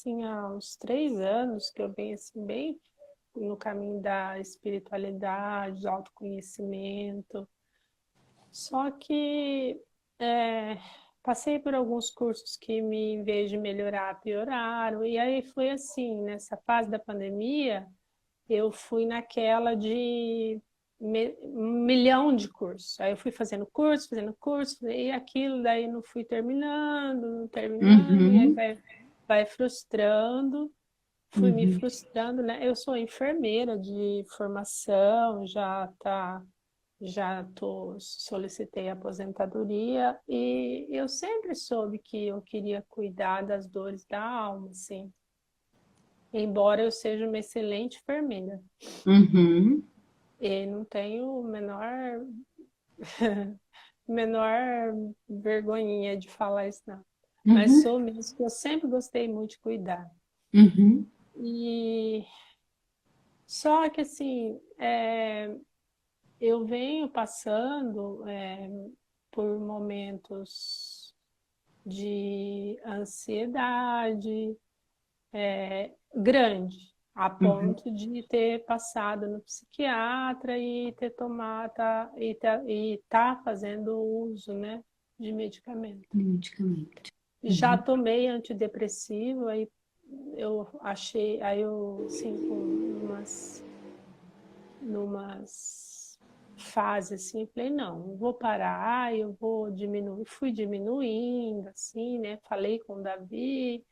assim, há uns 3 anos que eu venho, assim, bem no caminho da espiritualidade, do autoconhecimento. Só que passei por alguns cursos que, em vez de melhorar, pioraram. E aí foi assim, nessa fase da pandemia, eu fui naquela de um milhão de cursos. Aí eu fui fazendo curso, e aquilo daí não fui terminando, não terminando, e aí Uhum, vai frustrando. Fui me uhum. frustrando, né? Eu sou enfermeira de formação, solicitei aposentadoria e eu sempre soube que eu queria cuidar das dores da alma, assim. Embora eu seja uma excelente enfermeira Uhum, e não tenho menor vergonhinha de falar isso, não. Mas uhum, sou mesmo, que eu sempre gostei muito de cuidar. uhum, E só que assim, eu venho passando por momentos de ansiedade grande, a uhum. ponto de ter passado no psiquiatra e ter tomado e tá fazendo uso, né, de medicamento. Medicamento. Já Uhum, tomei antidepressivo, aí eu assim, numas fases assim, falei, não vou parar, eu vou diminuir, fui diminuindo, assim, né? Falei com o Davi,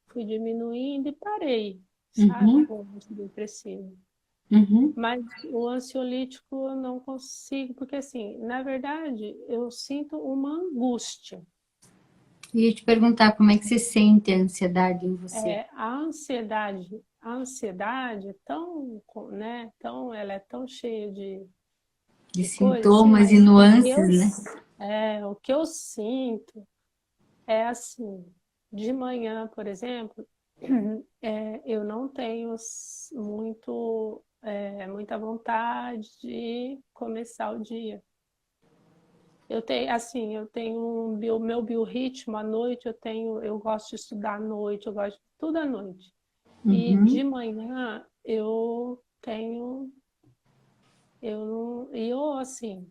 fui diminuindo e parei, sabe, uhum, com o antidepressivo. uhum. Mas o ansiolítico eu não consigo, porque assim, na verdade, eu sinto uma angústia. E ia te perguntar como é que você sente a ansiedade em você. A ansiedade é tão, né, ela é tão cheia De de coisas, assim, sintomas e mas nuances, né? o que eu sinto é assim, de manhã, por exemplo, eu não tenho muita vontade de começar o dia. Eu tenho meu biorritmo à noite, eu gosto de estudar à noite, eu gosto de tudo à noite. E Uhum, de manhã eu não, e eu assim,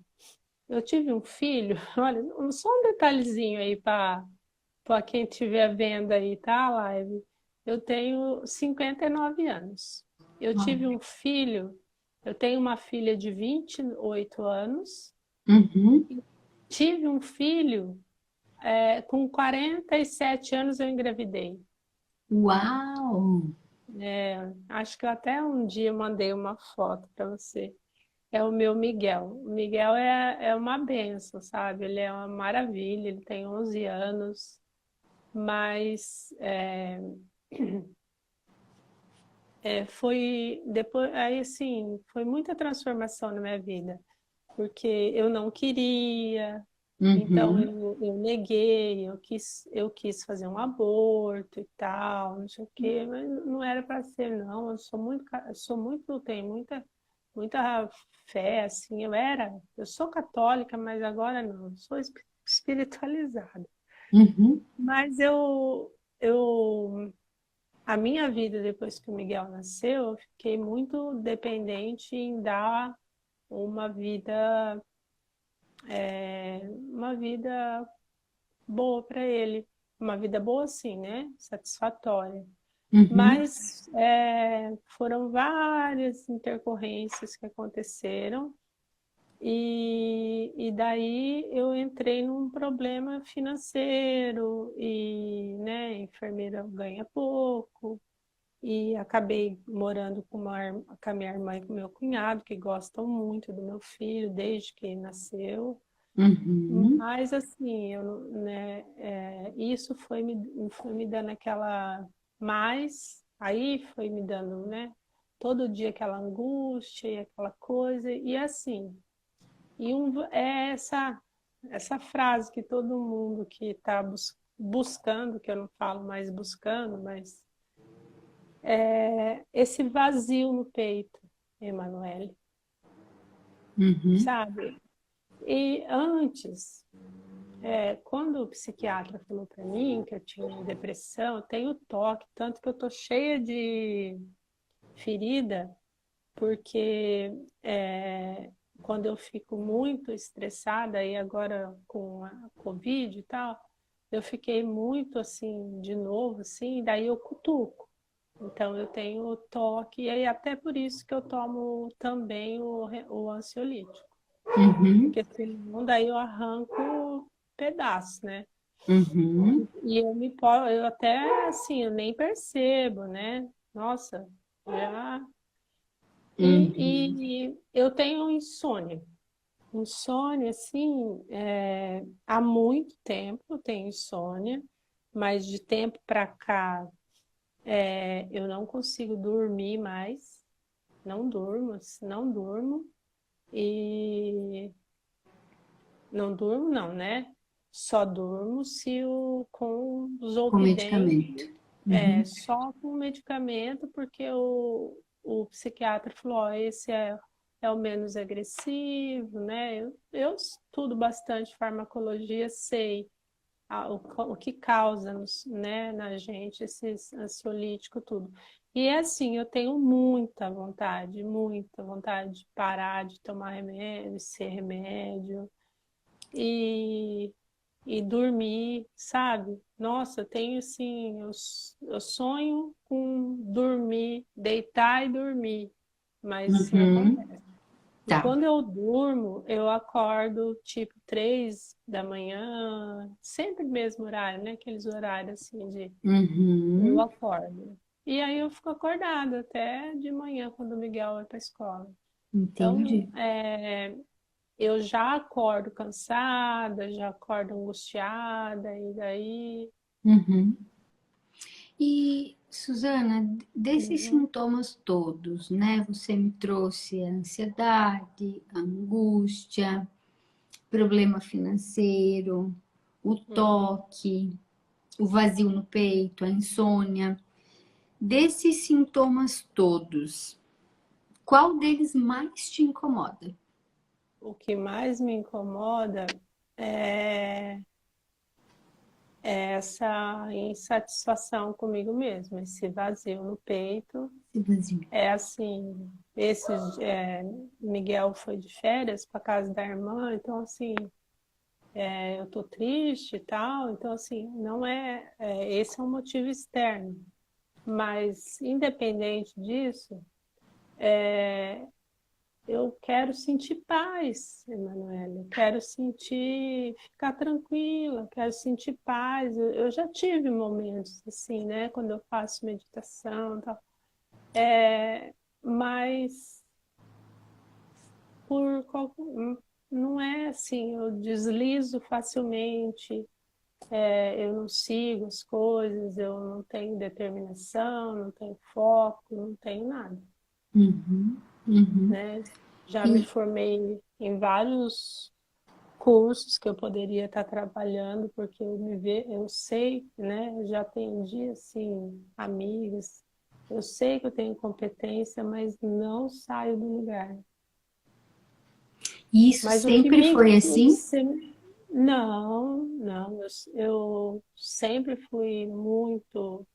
eu tive um filho, olha, só um detalhezinho aí para quem estiver vendo aí, tá, a live. Eu tenho 59 anos. Eu tive um filho, eu tenho uma filha de 28 anos, uhum. tive um filho, com 47 anos eu engravidei. Uau! Acho que eu até um dia mandei uma foto para você. É o meu Miguel. O Miguel é uma benção, sabe? Ele é uma maravilha, ele tem 11 anos, mas foi depois, aí assim, foi muita transformação na minha vida, porque eu não queria, então Uhum. eu neguei, eu quis fazer um aborto e tal, não sei o quê, mas não era para ser, não. Tenho muita fé, assim, eu sou católica, mas agora não, eu sou espiritualizada. Uhum, Mas a minha vida depois que o Miguel nasceu, eu fiquei muito dependente em dar uma vida, uma vida boa para ele, uma vida boa assim, né? Satisfatória. uhum, Mas foram várias intercorrências que aconteceram e daí eu entrei num problema financeiro e, né, a enfermeira ganha pouco e acabei morando com a minha irmã e com o meu cunhado, que gostam muito do meu filho desde que nasceu. uhum, Mas assim, né, isso foi me dando aquela mais, aí foi me dando, né, todo dia aquela angústia e aquela coisa, e assim, é essa frase que todo mundo que está buscando, que eu não falo mais buscando, mas esse vazio no peito, Emanuele, uhum, sabe? E antes. Quando o psiquiatra falou para mim que eu tinha depressão, eu tenho toque, tanto que eu tô cheia de ferida, porque quando eu fico muito estressada, e agora com a Covid e tal, eu fiquei muito assim, de novo, assim, daí eu cutuco. Então eu tenho toque, e aí até por isso que eu tomo também o ansiolítico. Uhum, Porque senão daí eu arranco pedaço, né? uhum, E eu até assim, eu nem percebo, né? Nossa, já. uhum. E eu tenho insônia. Insônia, assim, há muito tempo eu tenho insônia, mas de tempo para cá eu não consigo dormir mais, não durmo, não durmo, e não durmo não, né? Só durmo se com Com Zolpidem, medicamento. Uhum, só com medicamento, porque o psiquiatra falou, ó, esse é o menos agressivo, né? Eu estudo bastante farmacologia, sei o que causa, né, na gente esses ansiolíticos, tudo. E é assim, eu tenho muita vontade de parar de tomar remédio, ser remédio e, e dormir, sabe? Nossa, eu tenho assim, eu sonho com dormir, deitar e dormir, mas não uhum. acontece. E Tá. quando eu durmo, eu acordo tipo 3 da manhã, sempre no mesmo horário, né? Aqueles horários assim de eu Uhum. acordo. E aí eu fico acordada até de manhã quando o Miguel vai para a escola. Então, Entendi. eu já acordo cansada, já acordo angustiada, e daí. Uhum. E, Suzana, desses Uhum, sintomas todos, né? Você me trouxe a ansiedade, a angústia, problema financeiro, o uhum. toque, o vazio no peito, a insônia. Desses sintomas todos, qual deles mais te incomoda? O que mais me incomoda é essa insatisfação comigo mesma, esse vazio no peito. Esse vazio. É assim, Miguel foi de férias para casa da irmã, então assim, eu tô triste e tal, então assim, não esse é um motivo externo, mas independente disso, eu quero sentir paz, Emanuele. Eu quero ficar tranquila, quero sentir paz. Eu já tive momentos assim, né? Quando eu faço meditação e tal. Mas não é assim, eu deslizo facilmente, eu não sigo as coisas, eu não tenho determinação, não tenho foco, não tenho nada, Uhum, uhum. né? Já me E, formei em vários cursos que eu poderia estar trabalhando, porque eu sei, né? Eu já atendi assim amigos, eu sei que eu tenho competência, mas não saio do lugar. e isso Mas o que sempre me foi o que assim? se- não, não, eu sempre fui muito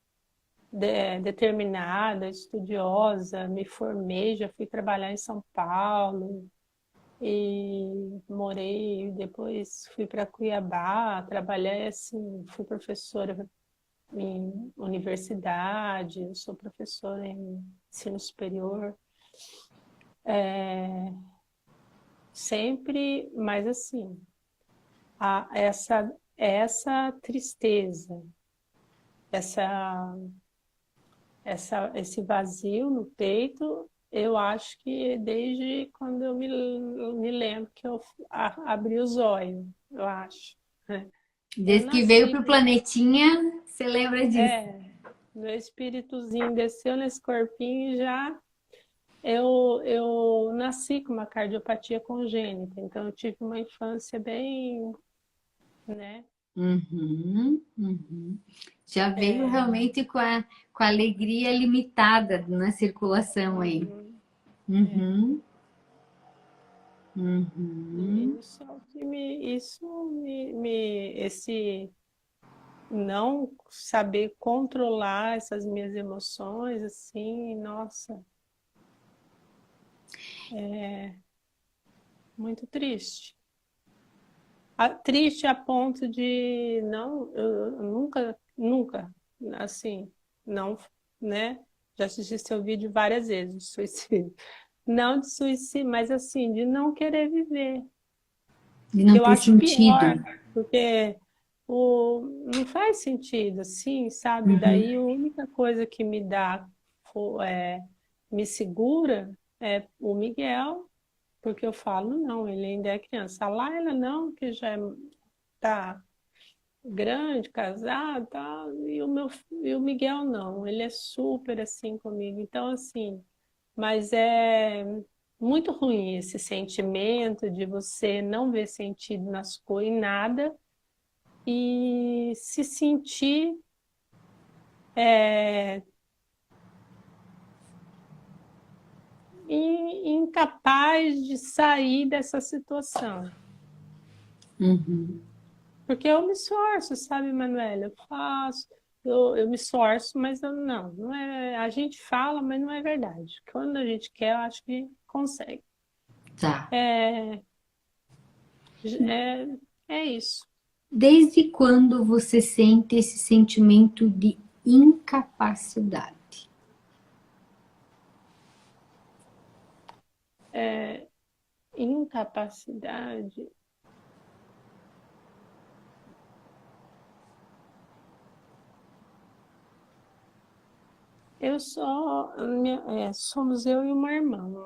determinada, estudiosa, me formei, já fui trabalhar em São Paulo, e morei, depois fui para Cuiabá, trabalhei assim, fui professora em universidade, eu sou professora em ensino superior, sempre, mas assim, essa tristeza, essa, esse vazio no peito, eu acho que desde quando me lembro que eu abri os olhos, eu acho. Eu Desde que veio nasci para o com esse, planetinha, você lembra disso? meu espíritozinho desceu nesse corpinho e já eu nasci com uma cardiopatia congênita, então eu tive uma infância bem, né? Uhum, uhum. Já veio É, realmente com a alegria limitada na circulação aí. uhum, é. Uhum. Uhum. E isso é o que esse não saber controlar essas minhas emoções, assim, nossa, muito triste. Triste a ponto de não, eu nunca, assim, não, né? Já assisti seu vídeo várias vezes, de suicídio. Não de suicídio, mas assim, de não querer viver. De Que não eu ter acho sentido. pior, porque não faz sentido, assim, sabe? Uhum. Daí a única coisa que me dá, me segura é o Miguel, porque eu falo, não, ele ainda é criança. A Laila não, que já tá grande, casado, tá, e o Miguel não, ele é super assim comigo. Então, assim, mas é muito ruim esse sentimento de você não ver sentido nas coisas, em nada, e se sentir é, incapaz de sair dessa situação. Uhum. Porque eu me esforço, sabe, Manuela? Eu faço, eu me esforço, mas eu não é. A gente fala, mas não é verdade. Quando a gente quer, eu acho que consegue. Tá. É, é, é isso. Desde quando você sente esse sentimento de incapacidade? É, incapacidade. Eu só, somos eu e uma irmã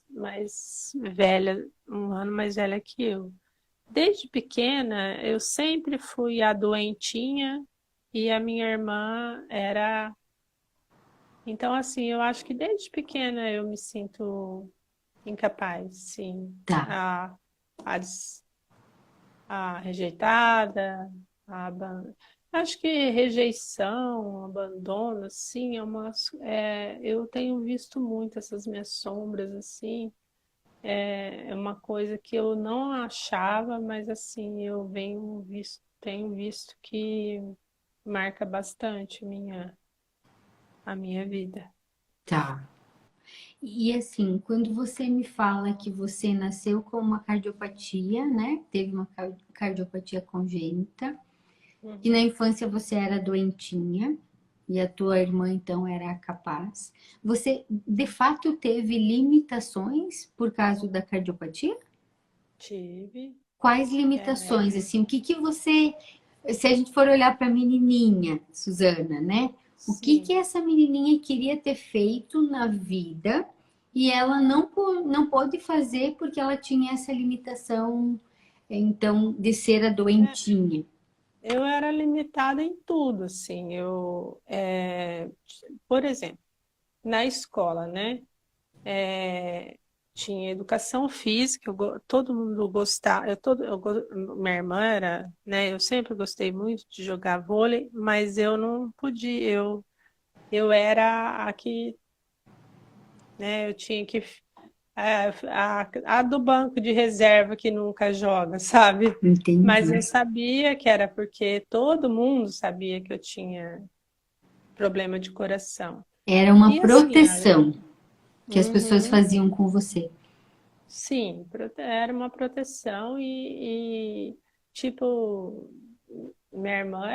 mais velha, um ano mais velha que eu. Desde pequena, eu sempre fui a doentinha e a minminha irmã era. Então, assim, eu acho que desde pequena eu me sinto incapaz, sim. Tá. A, a rejeitada, acho que rejeição, abandono, assim, eu tenho visto muito essas minhas sombras, assim, é uma coisa que eu não achava, mas assim, tenho visto que marca bastante a minha vida. Tá. E assim, quando você me fala que você nasceu com uma cardiopatia, né? Teve uma cardiopatia congênita, que na Uhum. infância você era doentinha e a tua irmã então era capaz. Você de fato teve limitações por causa da cardiopatia? Tive. Quais É, limitações? Assim, o que que você, se a gente for olhar para a menininha, Suzana, né? O que sim. essa menininha queria ter feito na vida e ela não pôde fazer porque ela tinha essa limitação, então, de ser a É, doentinha? eu era limitada em tudo, assim. Por exemplo, na escola, né? Tinha educação física, todo mundo gostava, minha irmã era, né? Eu sempre gostei muito de jogar vôlei, mas eu não podia, eu era a que, né? Eu tinha que a do banco de reserva que nunca joga, sabe? Mas Entendi. eu sabia que era porque todo mundo sabia que eu tinha problema de coração. Era uma E assim, proteção que as pessoas uhum, faziam com você. sim, era uma proteção tipo, minha irmã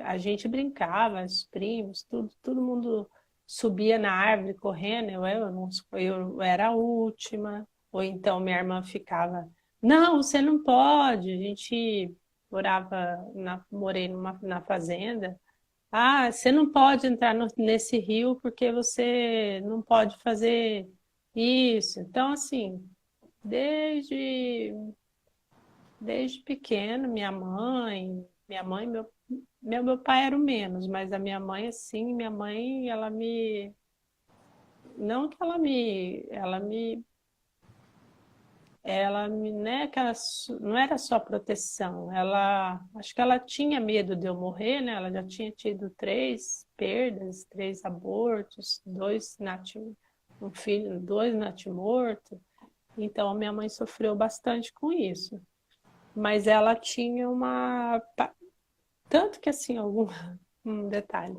a gente brincava, os primos, todo mundo subia na árvore correndo, eu era a última, ou então minha irmã ficava, não, você não pode, a gente morei na fazenda, você não pode entrar nesse rio porque você não pode fazer isso. Então, assim, desde, desde pequeno, meu pai era o menos, mas a minha mãe, assim, minha mãe, não que né, não era só proteção, acho que ela tinha medo de eu morrer, né? Ela já tinha tido 3 perdas, 3 abortos, um filho, 2 natimortos. Então, minha mãe sofreu bastante com isso. Mas ela tinha uma... Tanto que, assim, um detalhe.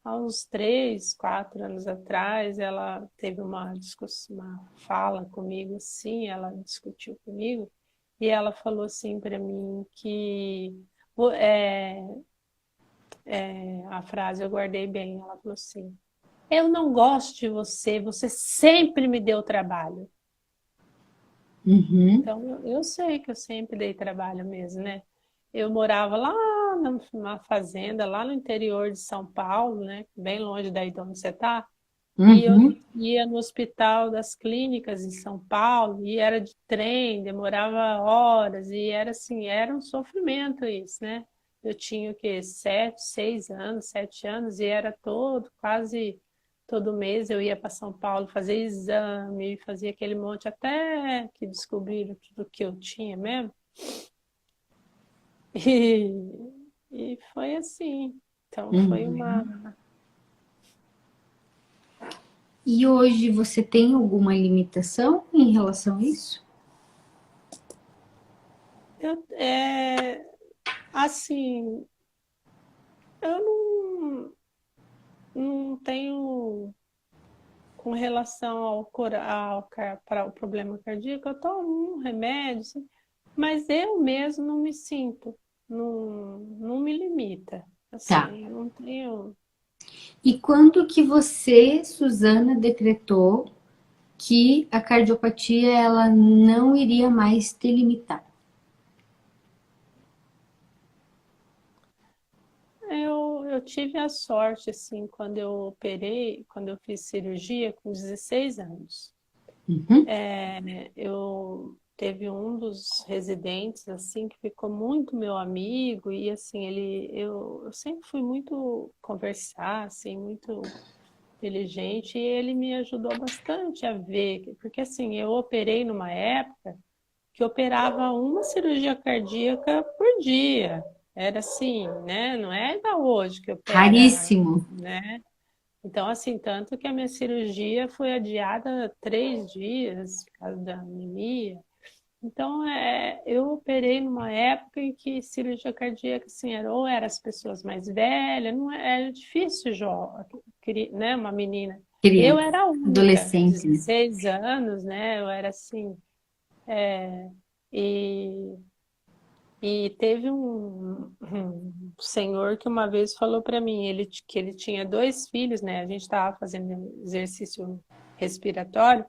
Há uns 3, 4 anos atrás, ela teve uma discussão, uma fala comigo, sim, ela discutiu comigo, e ela falou assim para mim que é, a frase eu guardei bem, ela falou assim: eu não gosto de você, você sempre me deu trabalho. Uhum, Então, eu sei que eu sempre dei trabalho mesmo, né? Eu morava lá numa fazenda, lá no interior de São Paulo, né? Bem longe daí de onde você está. E eu uhum. ia no Hospital das Clínicas em São Paulo, e era de trem, demorava horas, e era assim, era um sofrimento isso, né? Eu tinha o quê? 7, 6 anos, 7 anos, e era quase todo mês eu ia para São Paulo fazer exame, fazia aquele monte, até que descobriram tudo que eu tinha mesmo. E foi assim. Então foi Uhum. uma. E hoje você tem alguma limitação em relação a isso? É, assim, eu não tenho, com relação para o problema cardíaco, eu tomo um remédio, assim, mas eu mesmo não me sinto, não me limita. Tá. Assim, eu não tenho. E quando que você, Suzana, decretou que a cardiopatia ela não iria mais te limitar? Eu tive a sorte, assim, quando eu operei, quando eu fiz cirurgia com 16 anos. Uhum. Eu teve um dos residentes assim que ficou muito meu amigo e assim eu sempre fui muito conversar, assim, muito inteligente, e ele me ajudou bastante a ver, porque assim eu operei numa época que operava uma cirurgia cardíaca por dia. Era assim, né? Não é igual hoje que opera, Raríssimo. né? Então, assim, tanto que a minha cirurgia foi adiada 3 dias por causa da anemia. Então, eu operei numa época em que cirurgia cardíaca, assim, ou eram as pessoas mais velhas, não era difícil, né, uma menina. Eu Criança, era a única, adolescente, né? 16 anos, né, eu era assim, e, e teve um senhor que uma vez falou para mim, que ele tinha 2 filhos, né, a gente estava fazendo exercício respiratório.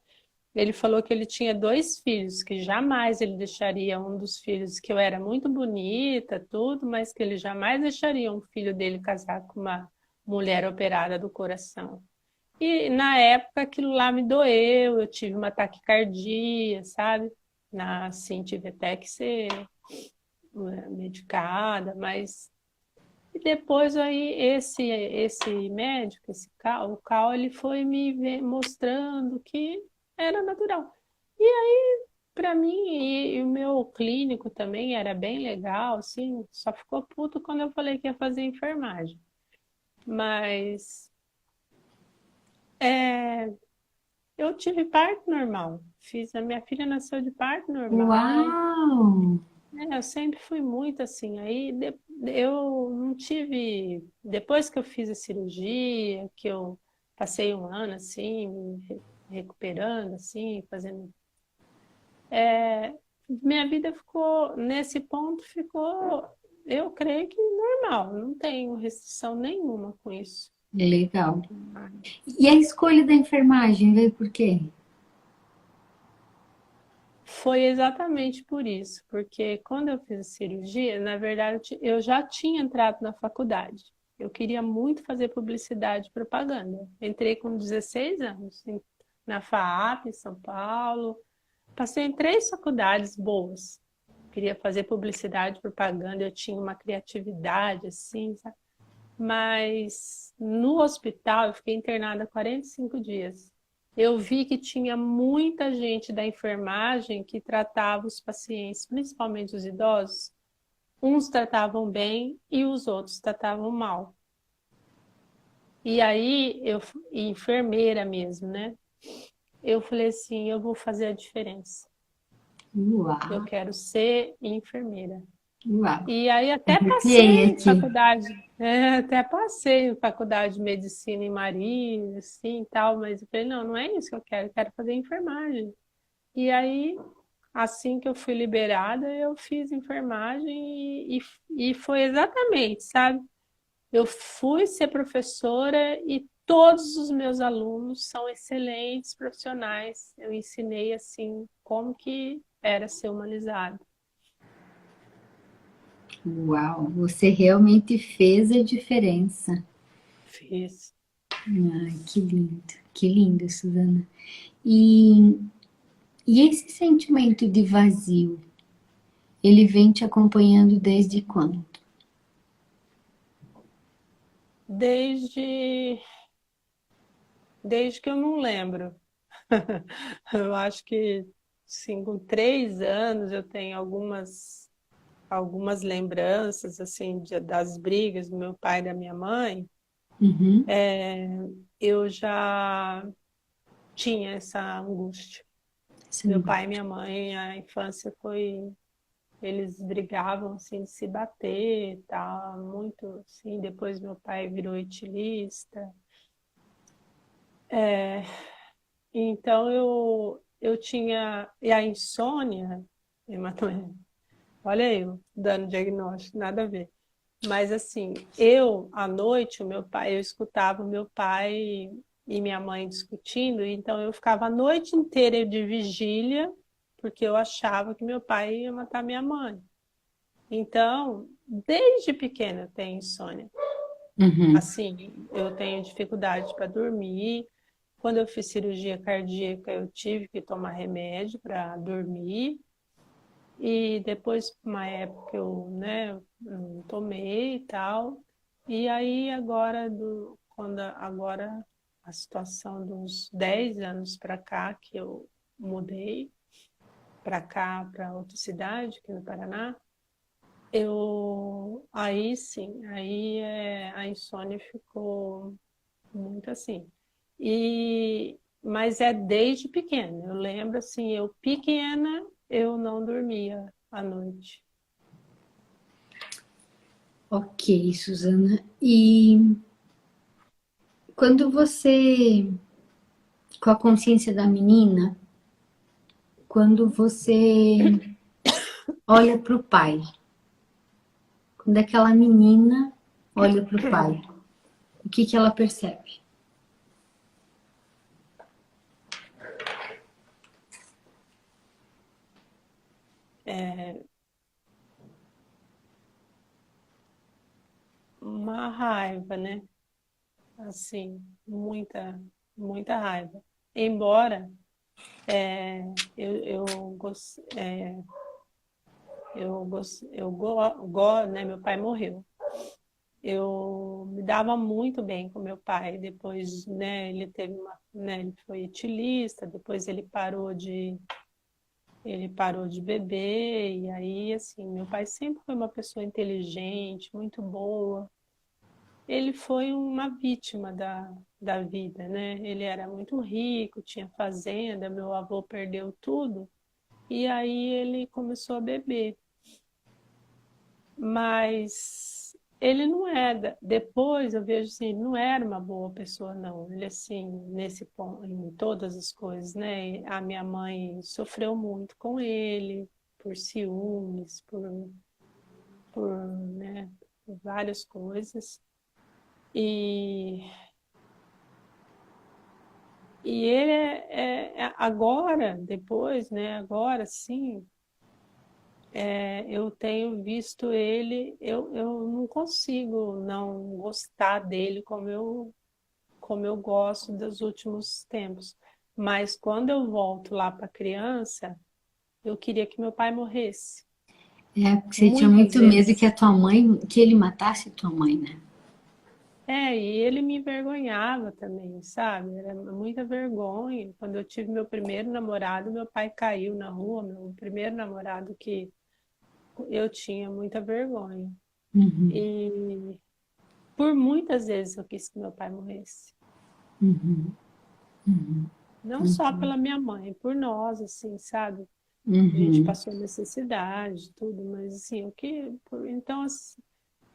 Ele falou que ele tinha 2 filhos, que jamais ele deixaria um dos filhos, que eu era muito bonita, tudo, mas que ele jamais deixaria um filho dele casar com uma mulher operada do coração. E na época aquilo lá me doeu, eu tive uma taquicardia, sabe? Assim, tive até que ser medicada, mas e depois aí esse médico, o Cal, ele foi mostrando que era natural. E aí, para mim, e o meu clínico também era bem legal, assim, só ficou puto quando eu falei que ia fazer enfermagem. Mas é, eu tive parto normal. A minha filha nasceu de parto normal. Uau! Eu sempre fui muito assim. Eu não tive. Depois que eu fiz a cirurgia, que eu passei um ano assim, recuperando, assim, fazendo. Minha vida ficou, nesse ponto, ficou, eu creio que normal. Não tenho restrição nenhuma com isso. Legal. E a escolha da enfermagem veio por quê? Foi exatamente por isso, porque quando eu fiz a cirurgia, na verdade, eu já tinha entrado na faculdade. Eu queria muito fazer publicidade e propaganda. Entrei com 16 anos na FAAP, em São Paulo. Passei em 3 faculdades boas. Queria fazer publicidade e propaganda, eu tinha uma criatividade assim, sabe? Mas no hospital eu fiquei internada 45 dias. Eu vi que tinha muita gente da enfermagem que tratava os pacientes, principalmente os idosos. Uns tratavam bem e os outros tratavam mal. E aí, enfermeira mesmo, né? Eu falei assim, eu vou fazer a diferença. Eu Uau, quero ser enfermeira. uau. E aí até Arrepiei passei em aqui. faculdade, até passei em faculdade de medicina em Maria, assim, e tal, mas eu falei, não, não é isso que eu quero fazer enfermagem. E aí, assim que eu fui liberada, eu fiz enfermagem e foi exatamente, sabe? Eu fui ser professora e todos os meus alunos são excelentes profissionais. Eu ensinei, assim, como que era ser humanizado. Uau, você realmente fez a diferença. Fiz. Ai, que lindo, Suzana. E, e esse sentimento de vazio, ele vem te acompanhando desde quando? Desde Desde que eu não lembro. Eu acho que, sim, com 3 anos eu tenho algumas lembranças, assim, das brigas do meu pai e da minha mãe. Uhum. Eu já tinha essa angústia. Essa Meu pai e angústia. minha mãe, a infância foi... Eles brigavam, assim, de se bater, tá? Muito, assim. Depois meu pai virou etilista. Então eu tinha. E a insônia, hemato- olha eu, dando diagnóstico, nada a ver. Mas assim, à noite, eu escutava o meu pai e minha mãe discutindo, então eu ficava a noite inteira de vigília, porque eu achava que meu pai ia matar minha mãe. Então, desde pequena eu tenho insônia. Uhum. Assim, eu tenho dificuldade para dormir. Quando eu fiz cirurgia cardíaca, eu tive que tomar remédio para dormir. E depois, uma época, eu, né, não tomei e tal. E aí, agora, a situação dos 10 anos para cá, que eu mudei para cá, para outra cidade, aqui no Paraná, aí sim, a insônia ficou muito assim. Mas é desde pequena. Eu lembro assim, eu pequena, eu não dormia à noite. Ok, Suzana. E quando você, com a consciência da menina, quando você olha para o pai, quando aquela menina olha para o pai, o que que ela percebe? É uma raiva, né? Assim, muita raiva. Embora eu, gos- é, né? Meu pai morreu. Eu me dava muito bem com meu pai. Depois, né, ele foi etilista, depois ele parou de beber e aí assim, meu pai sempre foi uma pessoa inteligente, muito boa. Ele foi uma vítima da vida, né? Ele era muito rico, tinha fazenda, meu avô perdeu tudo e aí ele começou a beber. Mas ele não era. Depois eu vejo assim, ele não era uma boa pessoa, não. Ele, assim, nesse ponto, em todas as coisas, né? A minha mãe sofreu muito com ele, por ciúmes, né, por várias coisas. E, e ele agora, depois, né? Agora sim. Eu tenho visto ele, eu não consigo não gostar dele como eu gosto dos últimos tempos. Mas quando eu volto lá para criança, eu queria que meu pai morresse. É, porque você tinha Muitas muito medo que a vezes. tua mãe, que ele matasse a tua mãe, né? E ele me envergonhava também, sabe? Era muita vergonha. Quando eu tive meu primeiro namorado, meu pai caiu na rua, meu primeiro namorado que eu tinha muita vergonha. Uhum, E por muitas vezes eu quis que meu pai morresse. uhum, uhum. Não só pela minha mãe, por nós, assim, sabe? A gente Uhum. passou necessidade, tudo, mas assim, o que. Então, assim,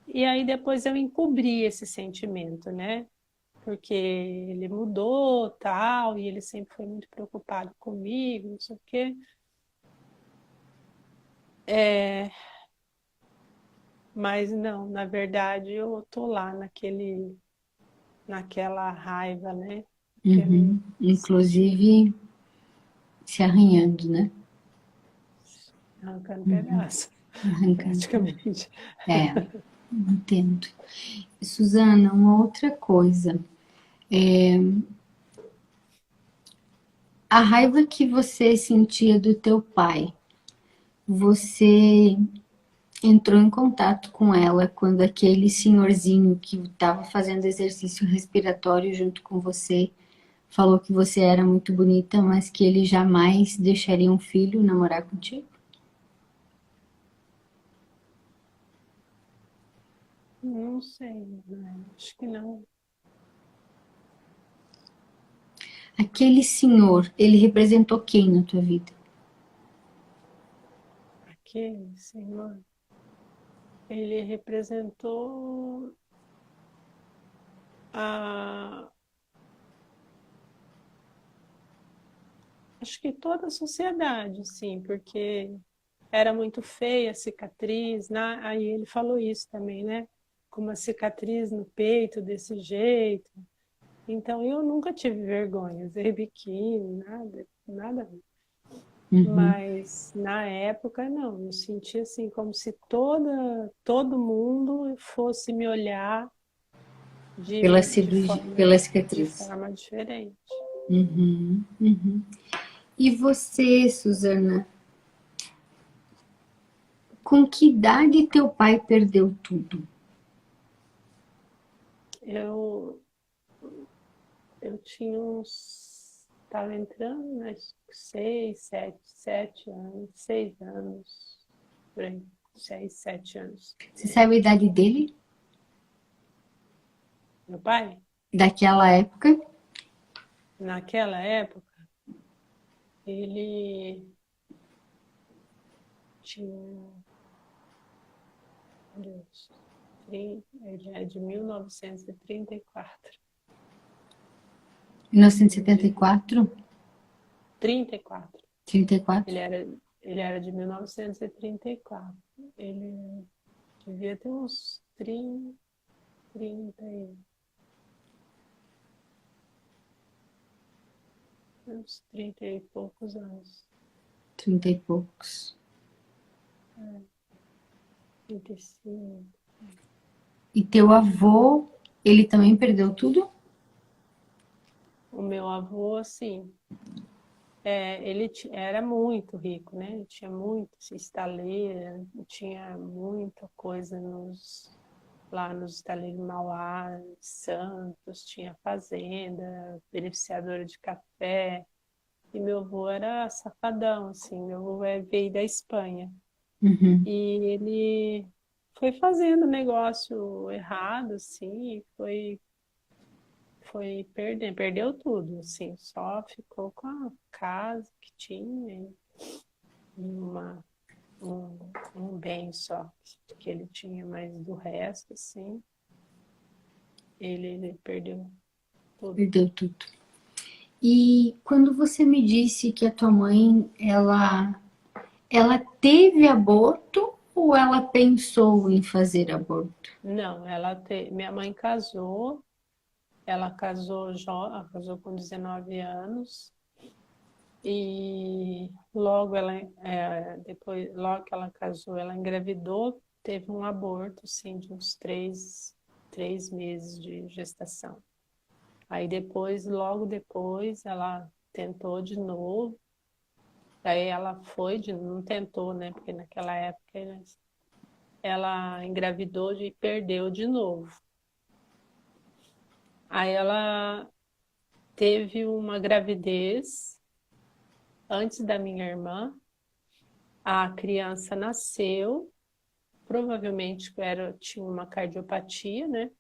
e aí depois eu encobri esse sentimento, né? Porque ele mudou, tal, e ele sempre foi muito preocupado comigo, não sei o quê. É, mas não, na verdade eu tô lá naquela raiva, né? Que ele Uhum. sentiu, Inclusive se arranhando, né? arrancando Uhum. pedaço, Arrancando. praticamente. É, entendo. Suzana, uma outra coisa. A raiva que você sentia do teu pai, você entrou em contato com ela quando aquele senhorzinho que estava fazendo exercício respiratório junto com você falou que você era muito bonita, mas que ele jamais deixaria um filho namorar contigo? Não sei, né? Acho que não. Aquele senhor, ele representou quem na tua vida? Aquele senhor, ele representou a, acho que toda a sociedade, sim, porque era muito feia a cicatriz, né? Aí ele falou isso também, né? Com uma cicatriz no peito desse jeito. Então eu nunca tive vergonha, usei biquíni, nada, nada. Uhum. Mas na época não, eu sentia assim como se todo mundo fosse me olhar Pela de cirurgia, pela de cicatriz. forma diferente. Uhum, uhum. E você, Suzana, com que idade teu pai perdeu tudo? Eu eu tinha uns, estava entrando, né, 6, 7 anos, 6 anos, por aí, 6, 7 anos. Você sabe a idade dele? Meu pai, Daquela época? naquela época, ele tinha, meu Deus, ele é de 1934. 1974? Ele, 34. 34? Ele era, ele era de 1934. Ele devia ter uns 30 uns 30 e poucos anos. 30 e poucos. É, 35. E teu avô, ele também perdeu tudo? O meu avô, assim, era muito rico, né? Ele tinha muito estaleira, tinha muita coisa lá nos estaleiros de Mauá, Santos, tinha fazenda, beneficiadora de café. E meu avô era safadão, assim, meu avô veio da Espanha. Uhum. E ele foi fazendo negócio errado, assim, e foi perdeu tudo, assim, só ficou com a casa que tinha e um bem só que ele tinha, mas do resto, assim, ele perdeu tudo. Perdeu tudo. E quando você me disse que a tua mãe, ela teve aborto ou ela pensou em fazer aborto? Não, minha mãe ela casou com 19 anos e logo que ela casou, ela engravidou, teve um aborto, sim, de uns 3 meses de gestação. Aí depois, logo depois, ela tentou de novo. Aí ela não tentou, né? Porque naquela época ela engravidou e perdeu de novo. Aí ela teve uma gravidez antes da minha irmã. A criança nasceu, provavelmente tinha uma cardiopatia, né?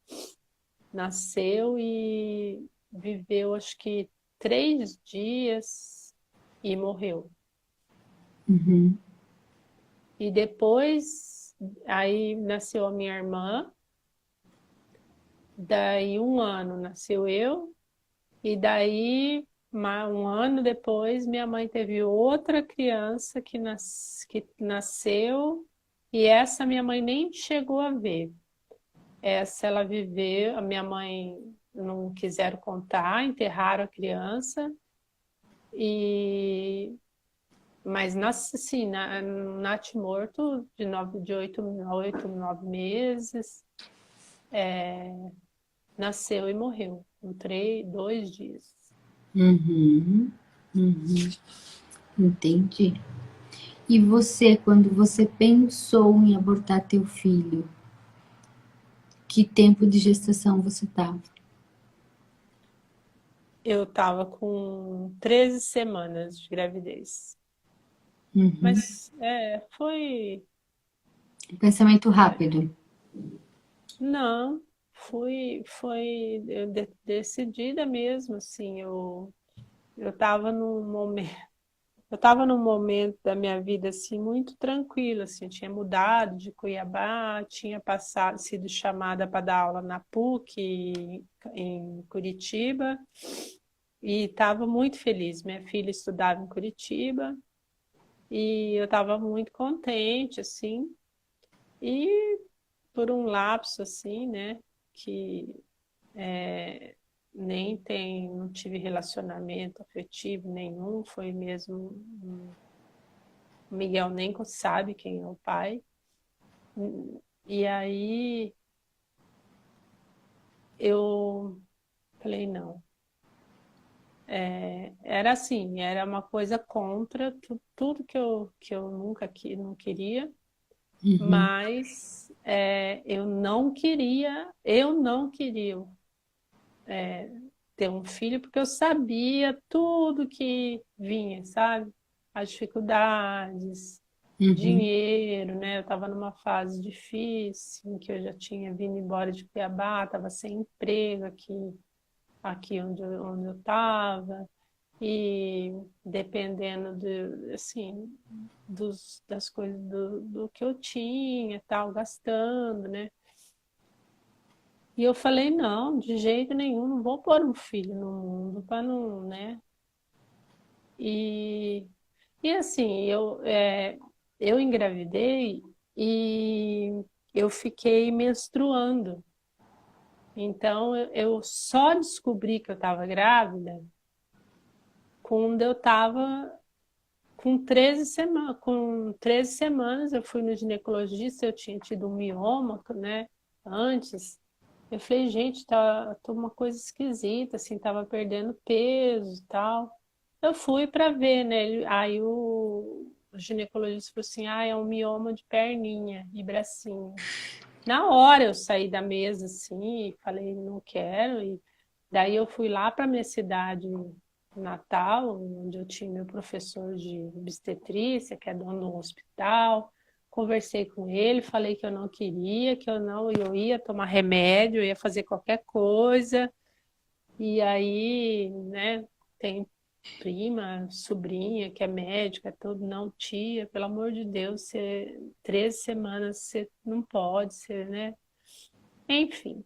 Nasceu e viveu acho que 3 dias e morreu. Uhum. E depois, aí nasceu a minha irmã, daí um ano nasceu eu, e daí um ano depois minha mãe teve outra criança que nasceu, e essa minha mãe nem chegou a ver. Essa ela viveu, a minha mãe não quiseram contar, enterraram a criança, e mas nasce assim, natimorto de 8 a 9 meses, nasceu e morreu com 2 dias. Uhum. Uhum. Entendi. E você, quando você pensou em abortar teu filho, que tempo de gestação você estava? Eu estava com 13 semanas de gravidez. Uhum. Mas foi. Pensamento rápido. Não, foi decidida mesmo, assim. Eu estava num momento. Eu estava num momento da minha vida assim muito tranquilo, assim, eu tinha mudado de Cuiabá, tinha sido chamada para dar aula na PUC em Curitiba e estava muito feliz. Minha filha estudava em Curitiba e eu estava muito contente, assim. E por um lapso assim, né, que não tive relacionamento afetivo nenhum, foi mesmo. O Miguel nem sabe quem é o pai. E aí eu falei, não. Era assim, era uma coisa contra tudo que eu não queria, Uhum. mas eu não queria ter um filho porque eu sabia tudo que vinha, sabe? As dificuldades, Uhum. dinheiro, né? Eu estava numa fase difícil, em que eu já tinha vindo embora de Cuiabá, estava sem emprego aqui onde eu estava, e dependendo assim, das coisas do que eu tinha, tal, gastando, né? E eu falei, não, de jeito nenhum, não vou pôr um filho no mundo para não, né? E, e assim, eu engravidei e eu fiquei menstruando. Então, eu só descobri que eu estava grávida quando eu estava com 13 semanas. Com 13 semanas, eu fui no ginecologista, eu tinha tido um mioma, né, antes. Eu falei, gente, tô uma coisa esquisita, assim, tava perdendo peso e tal. Eu fui para ver, né? Aí o ginecologista falou assim: ah, é um mioma de perninha e bracinho. Na hora eu saí da mesa assim e falei, não quero. E daí eu fui lá para minha cidade natal, onde eu tinha meu professor de obstetrícia, que é dono do hospital. Conversei com ele, falei que eu não queria, que eu ia tomar remédio, eu ia fazer qualquer coisa. E aí, né, tem prima, sobrinha que é médica, tudo, não, tia, pelo amor de Deus, 13 semanas você não pode ser, né? Enfim,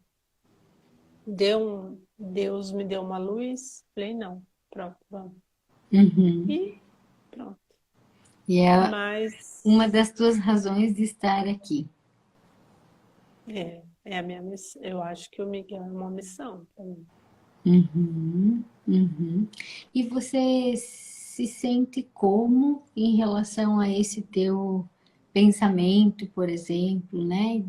Deus me deu uma luz, falei, não, pronto, vamos. Uhum. E pronto. E é uma Mas das tuas razões de estar aqui. é a minha missão. Eu acho que o Miguel é uma missão para mim. Uhum. Uhum. E você se sente como em relação a esse teu pensamento, por exemplo, né,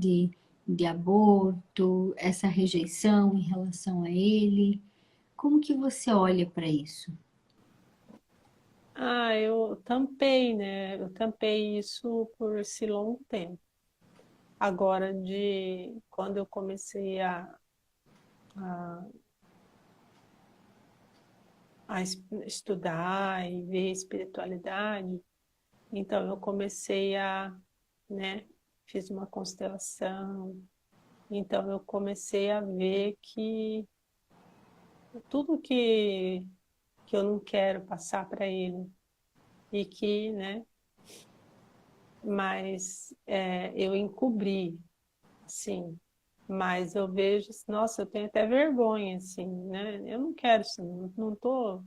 de aborto, essa rejeição em relação a ele? Como que você olha para isso? Eu tampei, né? Eu tampei isso por esse longo tempo. Agora, de quando eu comecei a, estudar e ver espiritualidade, então eu comecei né, fiz uma constelação, então eu comecei a ver que tudo que eu não quero passar para ele e que, né? mas eu encobri, sim. Mas eu vejo, nossa, eu tenho até vergonha, assim, né? Eu não quero isso, não tô.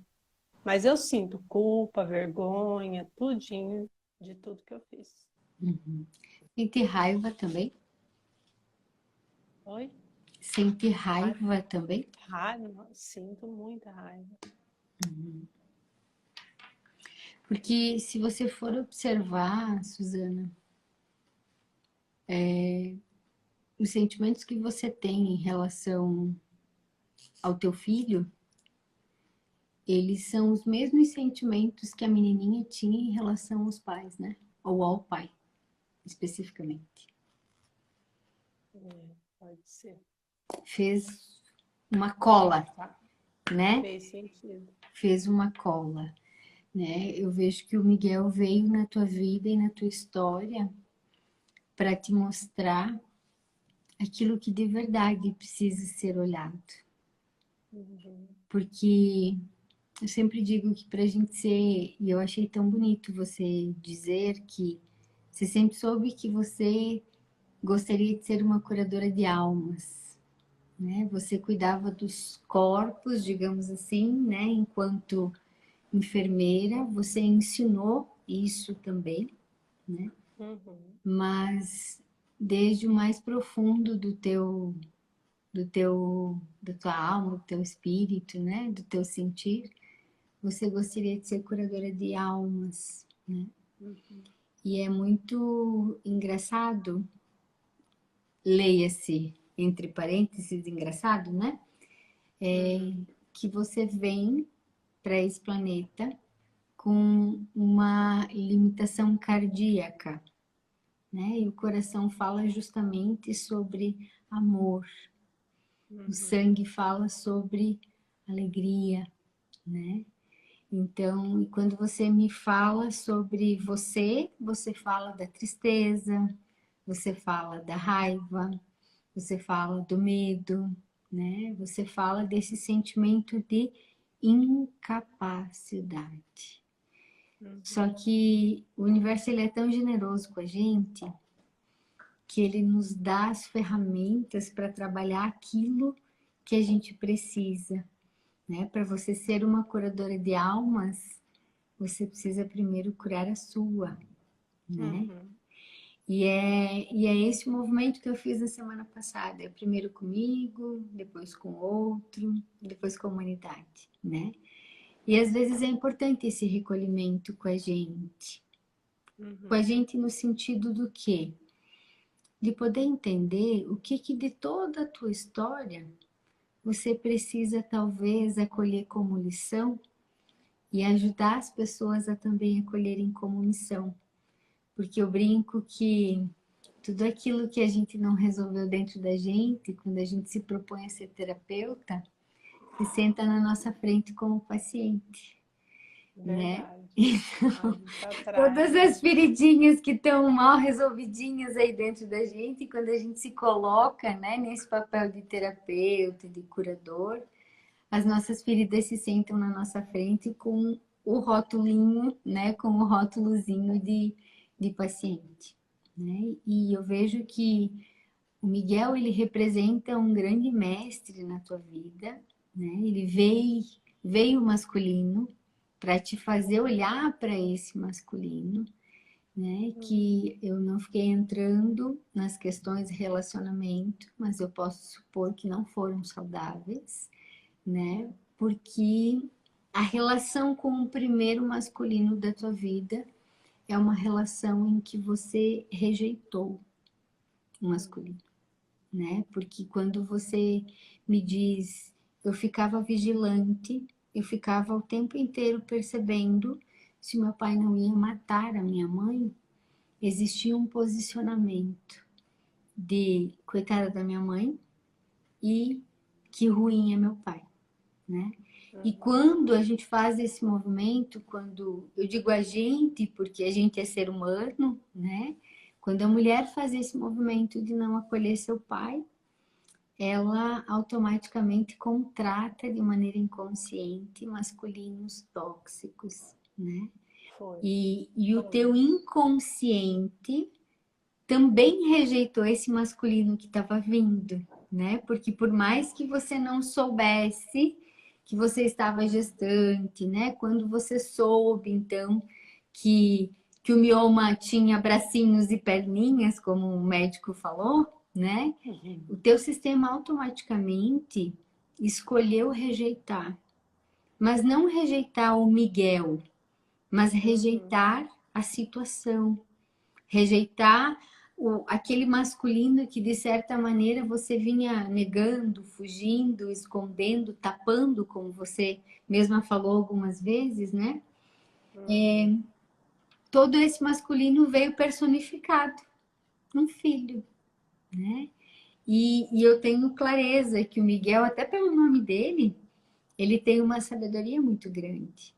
Mas eu sinto culpa, vergonha, tudinho de tudo que eu fiz. Uhum. Sente raiva também? Oi? Sente Raiva, raiva também? raiva, sinto muita raiva. Porque se você for observar, Suzana, os sentimentos que você tem em relação ao teu filho, eles são os mesmos sentimentos que a menininha tinha em relação aos pais, né? Ou ao pai, especificamente. Pode ser. Fez uma cola, Tá? né? Fez sentido. Fez uma cola, né? Eu vejo que o Miguel veio na tua vida e na tua história para te mostrar aquilo que de verdade precisa ser olhado. Uhum. Porque eu sempre digo que para a gente ser, e eu achei tão bonito você dizer que você sempre soube que você gostaria de ser uma curadora de almas, né? Você cuidava dos corpos, digamos assim, né? Enquanto enfermeira, você ensinou isso também, né? Uhum. Mas desde o mais profundo da tua alma, do teu espírito, né? Do teu sentir, você gostaria de ser curadora de almas, né? Uhum. E é muito engraçado, leia-se entre parênteses, engraçado, né? Uhum. Que você vem para esse planeta com uma limitação cardíaca, né? E o coração fala justamente sobre amor, o Uhum. sangue fala sobre alegria, né? Então, quando você me fala sobre você, você fala da tristeza, você fala da raiva, você fala do medo, né? Você fala desse sentimento de incapacidade. Só Uhum. que o universo ele é tão generoso com a gente que ele nos dá as ferramentas para trabalhar aquilo que a gente precisa, né? Para você ser uma curadora de almas, você precisa primeiro curar a sua, né? Uhum. E é esse o movimento que eu fiz na semana passada. É primeiro comigo, depois com outro, depois com a humanidade, né? E às vezes é importante esse recolhimento com a gente. Com a Uhum. gente no sentido do quê? De poder entender o que de toda a tua história você precisa talvez acolher como lição e ajudar as pessoas a também acolherem como missão. Porque eu brinco que tudo aquilo que a gente não resolveu dentro da gente, quando a gente se propõe a ser terapeuta, se senta na nossa frente como paciente, né? Verdade. A gente atrai, Todas né? as feridinhas que estão mal resolvidinhas aí dentro da gente, quando a gente se coloca, né, nesse papel de terapeuta, de curador, as nossas feridas se sentam na nossa frente com o rótulinho, né, com o rótulozinho de paciente, né? E eu vejo que o Miguel, ele representa um grande mestre na tua vida, né? Ele veio masculino para te fazer olhar para esse masculino, né? Uhum. Que eu não fiquei entrando nas questões de relacionamento, mas eu posso supor que não foram saudáveis, né? Porque a relação com o primeiro masculino da tua vida é uma relação em que você rejeitou o Uhum. masculino, né? Porque quando você me diz, eu ficava vigilante, eu ficava o tempo inteiro percebendo se meu pai não ia matar a minha mãe, existia um posicionamento de coitada da minha mãe e que ruim é meu pai, né? E Uhum. quando a gente faz esse movimento, quando eu digo a gente, porque a gente é ser humano, né? Quando a mulher faz esse movimento de não acolher seu pai, ela automaticamente contrata de maneira inconsciente masculinos tóxicos, né? Foi. E o teu inconsciente também rejeitou esse masculino que estava vindo, né? Porque por mais que você não soubesse que você estava gestante, né? Quando você soube, então, que o mioma tinha bracinhos e perninhas, como o médico falou, né? O teu sistema automaticamente escolheu rejeitar. Mas não rejeitar o Miguel, mas rejeitar a situação, rejeitar aquele masculino que de certa maneira você vinha negando, fugindo, escondendo, tapando, como você mesma falou algumas vezes, né? Todo esse masculino veio personificado num filho, né? E eu tenho clareza que o Miguel, até pelo nome dele, ele tem uma sabedoria muito grande.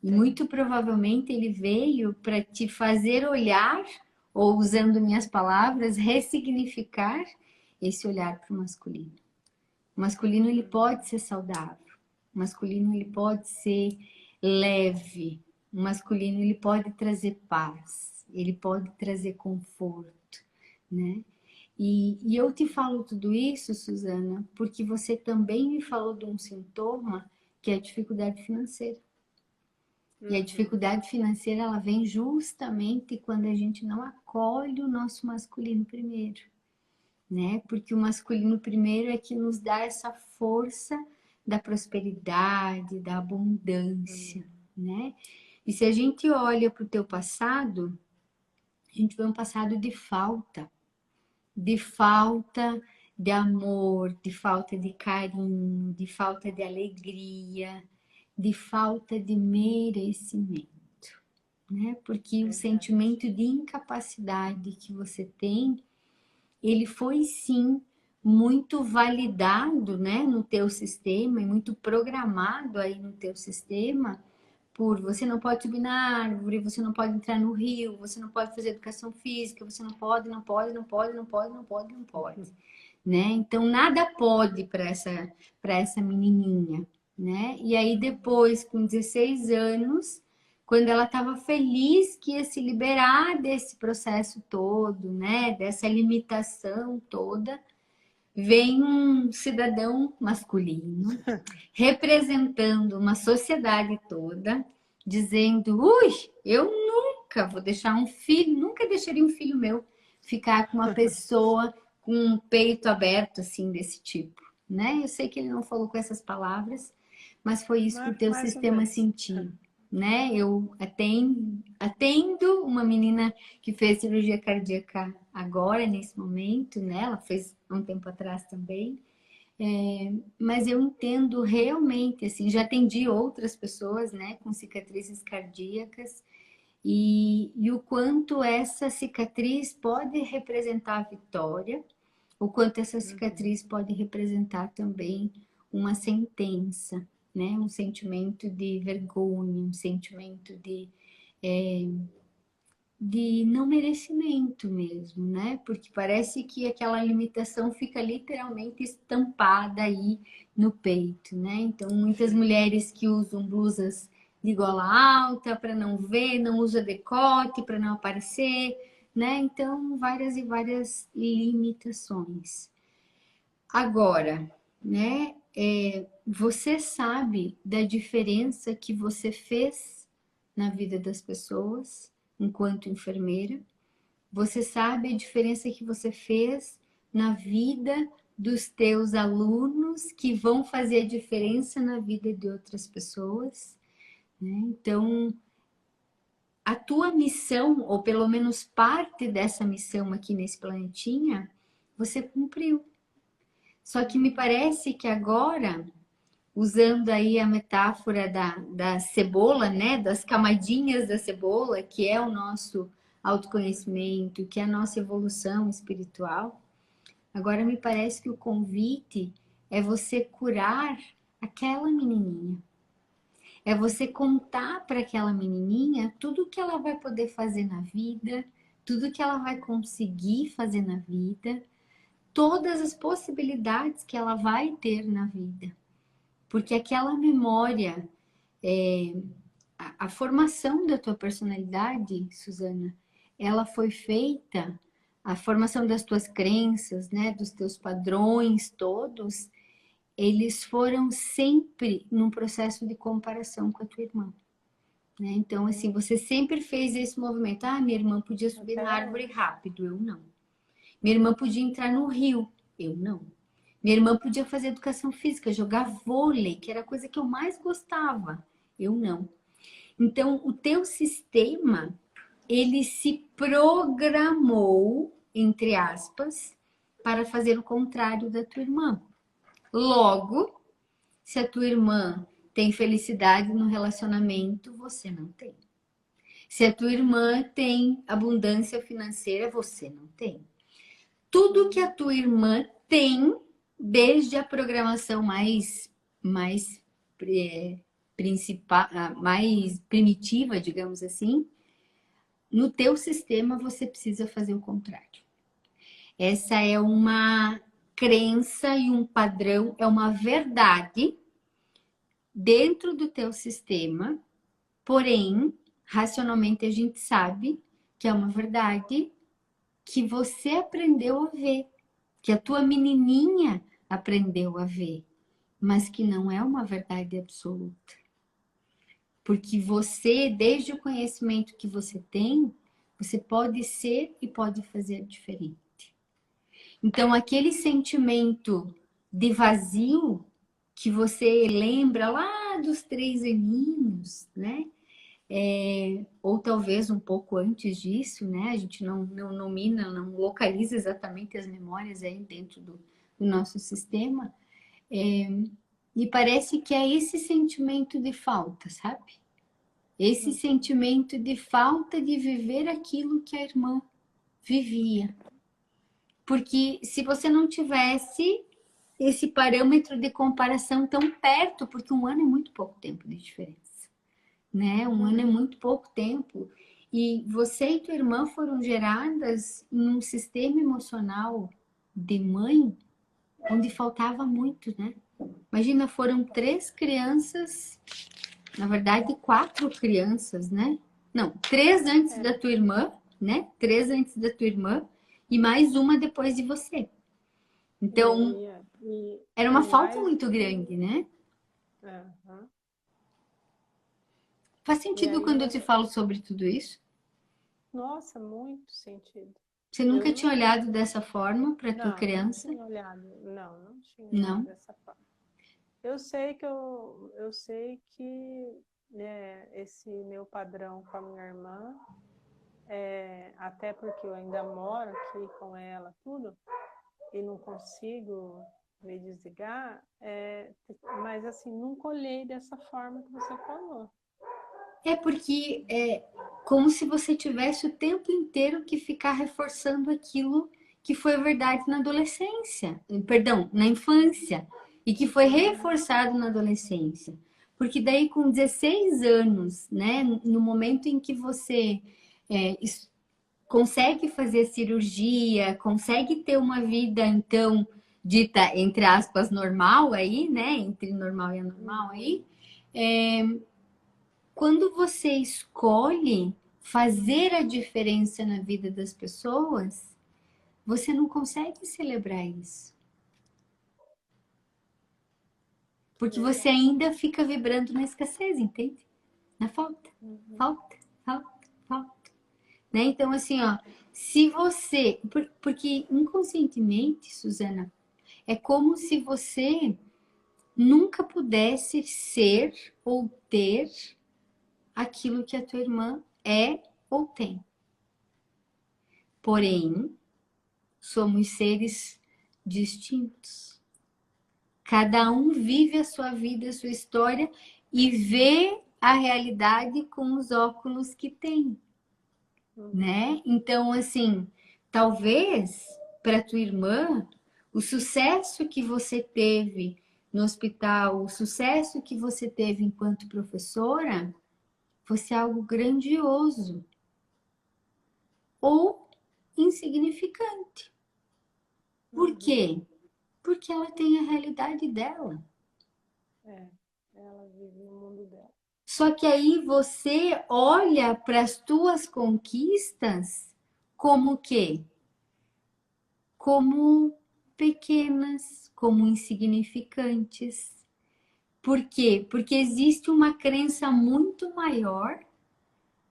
E muito provavelmente ele veio para te fazer olhar, ou usando minhas palavras, ressignificar esse olhar para o masculino. O masculino ele pode ser saudável, o masculino ele pode ser leve, o masculino ele pode trazer paz, ele pode trazer conforto, né? E eu te falo tudo isso, Suzana, porque você também me falou de um sintoma que é a dificuldade financeira. E a dificuldade financeira, ela vem justamente quando a gente não acolhe o nosso masculino primeiro, né? Porque o masculino primeiro é que nos dá essa força da prosperidade, da abundância, né? E se a gente olha para o teu passado, a gente vê um passado de falta de amor, de falta de carinho, de falta de alegria, de falta de merecimento, né? Porque o sentimento de incapacidade que você tem, ele foi sim muito validado, né, no teu sistema e muito programado aí no teu sistema por você não pode subir na árvore, você não pode entrar no rio, você não pode fazer educação física, você não pode, não pode, não pode, não pode, não pode, não pode, né? Então nada pode para essa menininha, né? E aí depois, com 16 anos, quando ela estava feliz que ia se liberar desse processo todo, né? Dessa limitação toda, vem um cidadão masculino representando uma sociedade toda, dizendo: ui, eu nunca vou deixar um filho, nunca deixaria um filho meu ficar com uma pessoa com um peito aberto assim desse tipo, né? Eu sei que ele não falou com essas palavras, mas foi isso que o teu sistema sentiu, né? Eu atendo uma menina que fez cirurgia cardíaca agora, nesse momento, né? Ela fez há um tempo atrás também. Mas eu entendo realmente, assim, já atendi outras pessoas, né, com cicatrizes cardíacas e o quanto essa cicatriz pode representar a vitória, o quanto essa cicatriz pode representar também uma sentença, né, um sentimento de vergonha, um sentimento de não merecimento mesmo, né? Porque parece que aquela limitação fica literalmente estampada aí no peito, né? Então, muitas mulheres que usam blusas de gola alta para não ver, não usa decote para não aparecer, né? Então, várias e várias limitações. Agora, né? Você sabe da diferença que você fez na vida das pessoas enquanto enfermeira? Você sabe a diferença que você fez na vida dos teus alunos que vão fazer a diferença na vida de outras pessoas, né? Então, a tua missão, ou pelo menos parte dessa missão aqui nesse planetinha, você cumpriu. Só que me parece que agora, usando aí a metáfora da cebola, né? Das camadinhas da cebola, que é o nosso autoconhecimento, que é a nossa evolução espiritual. Agora me parece que o convite é você curar aquela menininha. É você contar para aquela menininha tudo que ela vai poder fazer na vida, tudo que ela vai conseguir fazer na vida, todas as possibilidades que ela vai ter na vida. Porque aquela memória a formação da tua personalidade, Suzana, ela foi feita, a formação das tuas crenças, né, dos teus padrões todos, eles foram sempre num processo de comparação com a tua irmã. Né? Então, assim, você sempre fez esse movimento. Ah, minha irmã podia subir na árvore rápido, eu não. Minha irmã podia entrar no rio, eu não. Minha irmã podia fazer educação física, jogar vôlei, que era a coisa que eu mais gostava, eu não. Então, o teu sistema, ele se programou, entre aspas, para fazer o contrário da tua irmã. Logo, se a tua irmã tem felicidade no relacionamento, você não tem. Se a tua irmã tem abundância financeira, você não tem. Tudo que a tua irmã tem, desde a programação mais principal, mais primitiva, digamos assim, no teu sistema você precisa fazer o contrário. Essa é uma crença e um padrão, é uma verdade dentro do teu sistema, porém, racionalmente a gente sabe que é uma verdade que você aprendeu a ver, que a tua menininha aprendeu a ver, mas que não é uma verdade absoluta. Porque você, desde o conhecimento que você tem, você pode ser e pode fazer diferente. Então, aquele sentimento de vazio que você lembra lá dos 3 aninhos, né? Ou talvez um pouco antes disso, né? A gente não nomina, não localiza exatamente as memórias aí dentro do nosso sistema. E parece que é esse sentimento de falta, sabe? Esse sentimento de falta de viver aquilo que a irmã vivia. Porque se você não tivesse esse parâmetro de comparação tão perto, porque um ano é muito pouco tempo de diferença, né? Um ano é muito pouco tempo. E você e tua irmã foram geradas em um sistema emocional de mãe onde faltava muito, né? Imagina, foram 3 crianças, na verdade 4 crianças, né? Não, 3 antes da tua irmã, né? 3 antes da tua irmã e mais uma depois de você. Então, era uma falta muito grande, né? Faz sentido quando eu te falo sobre tudo isso? Nossa, muito sentido. Você nunca tinha olhado dessa forma para tua criança? Não tinha olhado, não tinha olhado dessa forma. Eu sei que esse meu padrão com a minha irmã, até porque eu ainda moro aqui com ela, tudo, e não consigo me desligar, mas assim, nunca olhei dessa forma que você falou. É porque é como se você tivesse o tempo inteiro que ficar reforçando aquilo que foi verdade na adolescência, perdão, na infância, e que foi reforçado na adolescência. Porque daí com 16 anos, né, no momento em que você consegue fazer cirurgia, consegue ter uma vida, então, dita, entre aspas, normal aí, né, entre normal e anormal aí, quando você escolhe fazer a diferença na vida das pessoas, você não consegue celebrar isso. Porque você ainda fica vibrando na escassez, entende? Na falta, falta, falta, falta. Né? Então, assim, ó, se você... Porque inconscientemente, Suzana, é como se você nunca pudesse ser ou ter aquilo que a tua irmã é ou tem. Porém, somos seres distintos. Cada um vive a sua vida, a sua história e vê a realidade com os óculos que tem, né? Então, assim, talvez para tua irmã, o sucesso que você teve no hospital, o sucesso que você teve enquanto professora, fosse algo grandioso ou insignificante. Por quê? Porque ela tem a realidade dela. Ela vive no mundo dela. Só que aí você olha para as tuas conquistas como o quê? Como pequenas, como insignificantes. Por quê? Porque existe uma crença muito maior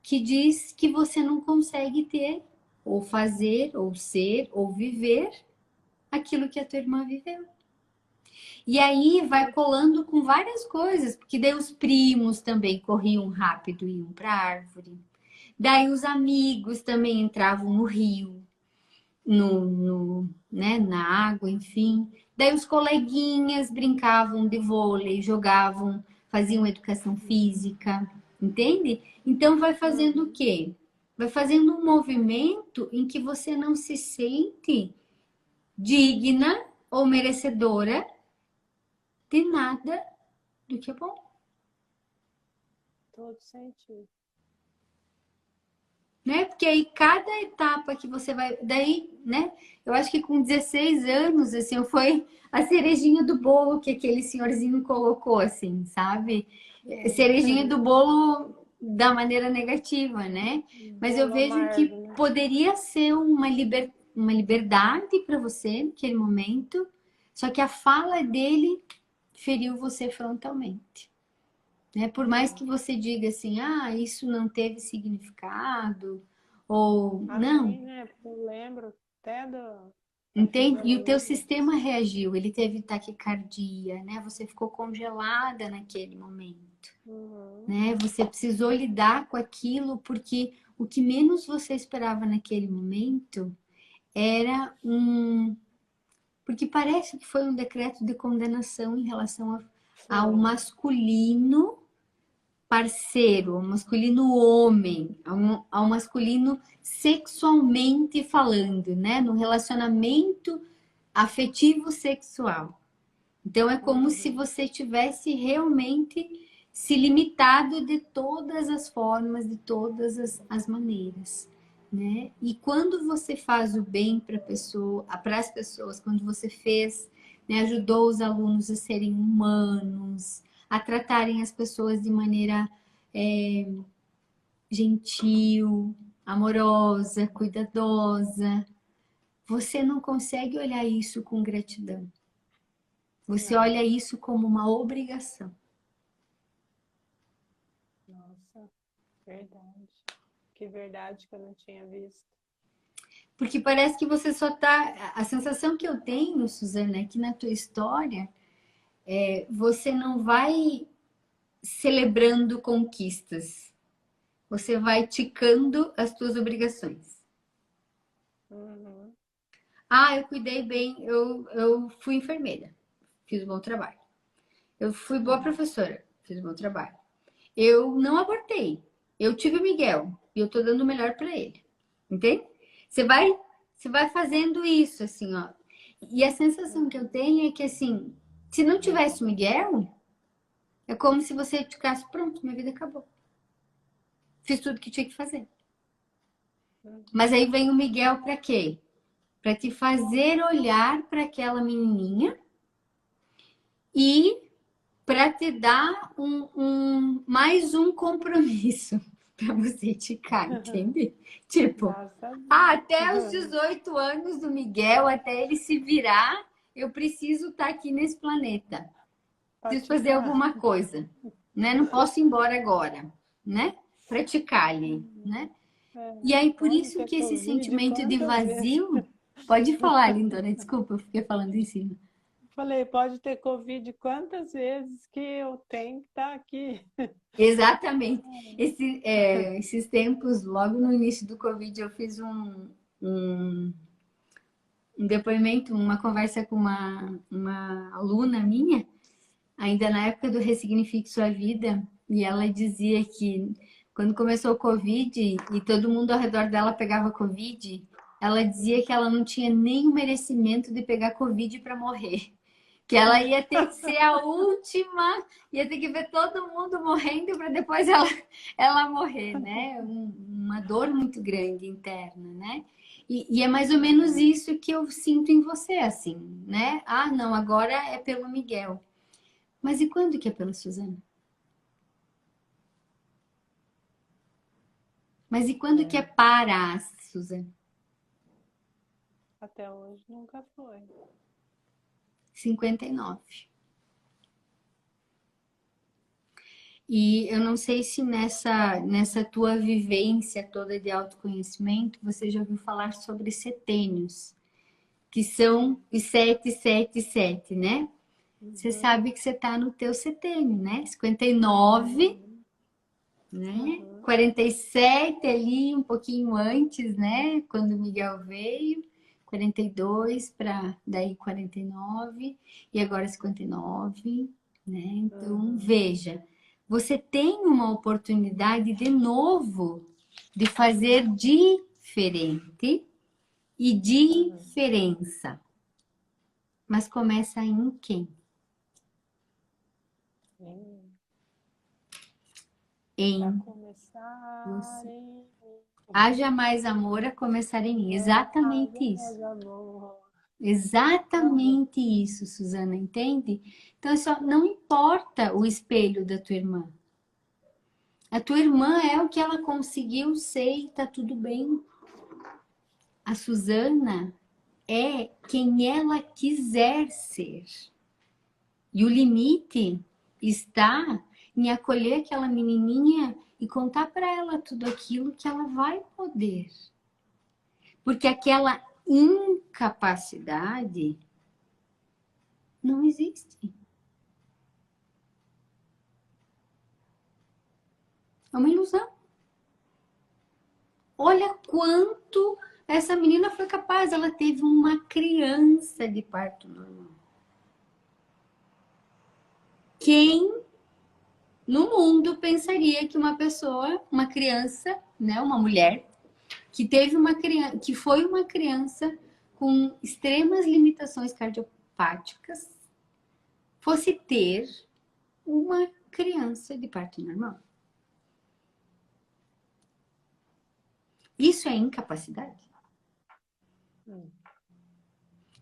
que diz que você não consegue ter, ou fazer, ou ser, ou viver aquilo que a tua irmã viveu. E aí vai colando com várias coisas, porque daí os primos também corriam rápido e iam para a árvore. Daí os amigos também entravam no rio, né, na água, enfim. Daí os coleguinhas brincavam de vôlei, jogavam, faziam educação física, entende? Então vai fazendo o quê? Vai fazendo um movimento em que você não se sente digna ou merecedora de nada do que é bom. Todo sentido. Né? Porque aí cada etapa que você vai, daí, né? Eu acho que com 16 anos, assim, foi a cerejinha do bolo que aquele senhorzinho colocou, assim, sabe? Cerejinha do bolo da maneira negativa, né? Mas eu Bolo vejo que amargo, né? poderia ser uma liberdade para você naquele momento, só que a fala dele feriu você frontalmente. Né? Por mais que você diga assim, ah, isso não teve significado, ou não, Assim, né? Eu lembro até da entende? E o teu fisionomia. sistema reagiu, ele teve taquicardia, né? Você ficou congelada naquele momento, Uhum. né? Você precisou lidar com aquilo porque o que menos você esperava naquele momento era porque parece que foi um decreto de condenação em relação ao Foi. masculino parceiro, ao masculino homem, ao masculino sexualmente falando, né? No relacionamento afetivo sexual. Então é como se Uhum. você tivesse realmente se limitado de todas as formas, de todas as maneiras, né? E quando você faz o bem para pessoa, para as pessoas, quando você fez, né, ajudou os alunos a serem humanos, a tratarem as pessoas de maneira gentil, amorosa, cuidadosa, você não consegue olhar isso com gratidão. Você Não. olha isso como uma obrigação. Nossa, verdade. Que verdade que eu não tinha visto. Porque parece que você só tá. A sensação que eu tenho, Suzana, é que na tua história você não vai celebrando conquistas. Você vai ticando as tuas obrigações. Uhum. Ah, eu cuidei bem, eu fui enfermeira, fiz um bom trabalho. Eu fui boa professora, fiz um bom trabalho. Eu não abortei, eu tive o Miguel e eu tô dando o melhor para ele. Entende? Você vai, você vai fazendo isso, assim, ó. E a sensação que eu tenho é que, assim, se não tivesse o Miguel, é como se você ficasse, pronto, minha vida acabou. Fiz tudo que tinha que fazer. Mas aí vem o Miguel para quê? Para te fazer olhar para aquela menininha e para te dar mais um compromisso para você ticar, entende? Tipo, Nossa. até os 18 anos do Miguel, até ele se virar, eu preciso estar aqui nesse planeta. Preciso fazer Praticar. alguma coisa, né? Não posso ir embora agora, né? Praticar ali, né? É, E aí, por pode isso ter que esse Covid sentimento de quantas vezes? vazio... Pode falar, lindona, desculpa, eu fiquei falando em cima. Falei, pode ter Covid quantas vezes que eu tenho que estar aqui. Exatamente. Esses tempos, logo no início do Covid, eu fiz um, um depoimento, uma conversa com uma aluna minha, ainda na época do Ressignifique Sua Vida, e ela dizia que quando começou o Covid e todo mundo ao redor dela pegava Covid, ela dizia que ela não tinha nem o merecimento de pegar Covid para morrer. Que ela ia ter que ser a última, ia ter que ver todo mundo morrendo para depois ela morrer, né? Uma dor muito grande interna, né? E é mais ou menos isso que eu sinto em você, assim, né? Ah, não, agora é pelo Miguel. Mas e quando que é pela Suzana? Mas e quando que é parar, Suzana? Até hoje nunca foi. 59. E eu não sei se nessa tua vivência toda de autoconhecimento, você já ouviu falar sobre setênios, que são os 777, né? Você sabe que você está no teu setênio, né? 59, né? 47 ali, um pouquinho antes, né? Quando o Miguel veio. 42 para daí 49 e agora 59, né? Então, veja, você tem uma oportunidade de novo de fazer diferente e diferença. Mas começa em quem? Em Para começar, você. Haja mais amor a começar em mim. Exatamente isso. Exatamente isso, Suzana, entende? Então, só não importa o espelho da tua irmã. A tua irmã é o que ela conseguiu ser e tá tudo bem. A Suzana é quem ela quiser ser. E o limite está em acolher aquela menininha e contar para ela tudo aquilo que ela vai poder. Porque aquela incapacidade não existe. É uma ilusão. Olha quanto essa menina foi capaz. Ela teve uma criança de parto normal. Quem no mundo pensaria que uma pessoa, uma criança, né, uma mulher, que teve uma criança, que foi uma criança com extremas limitações cardiopáticas, fosse ter uma criança de parto normal? Isso é incapacidade?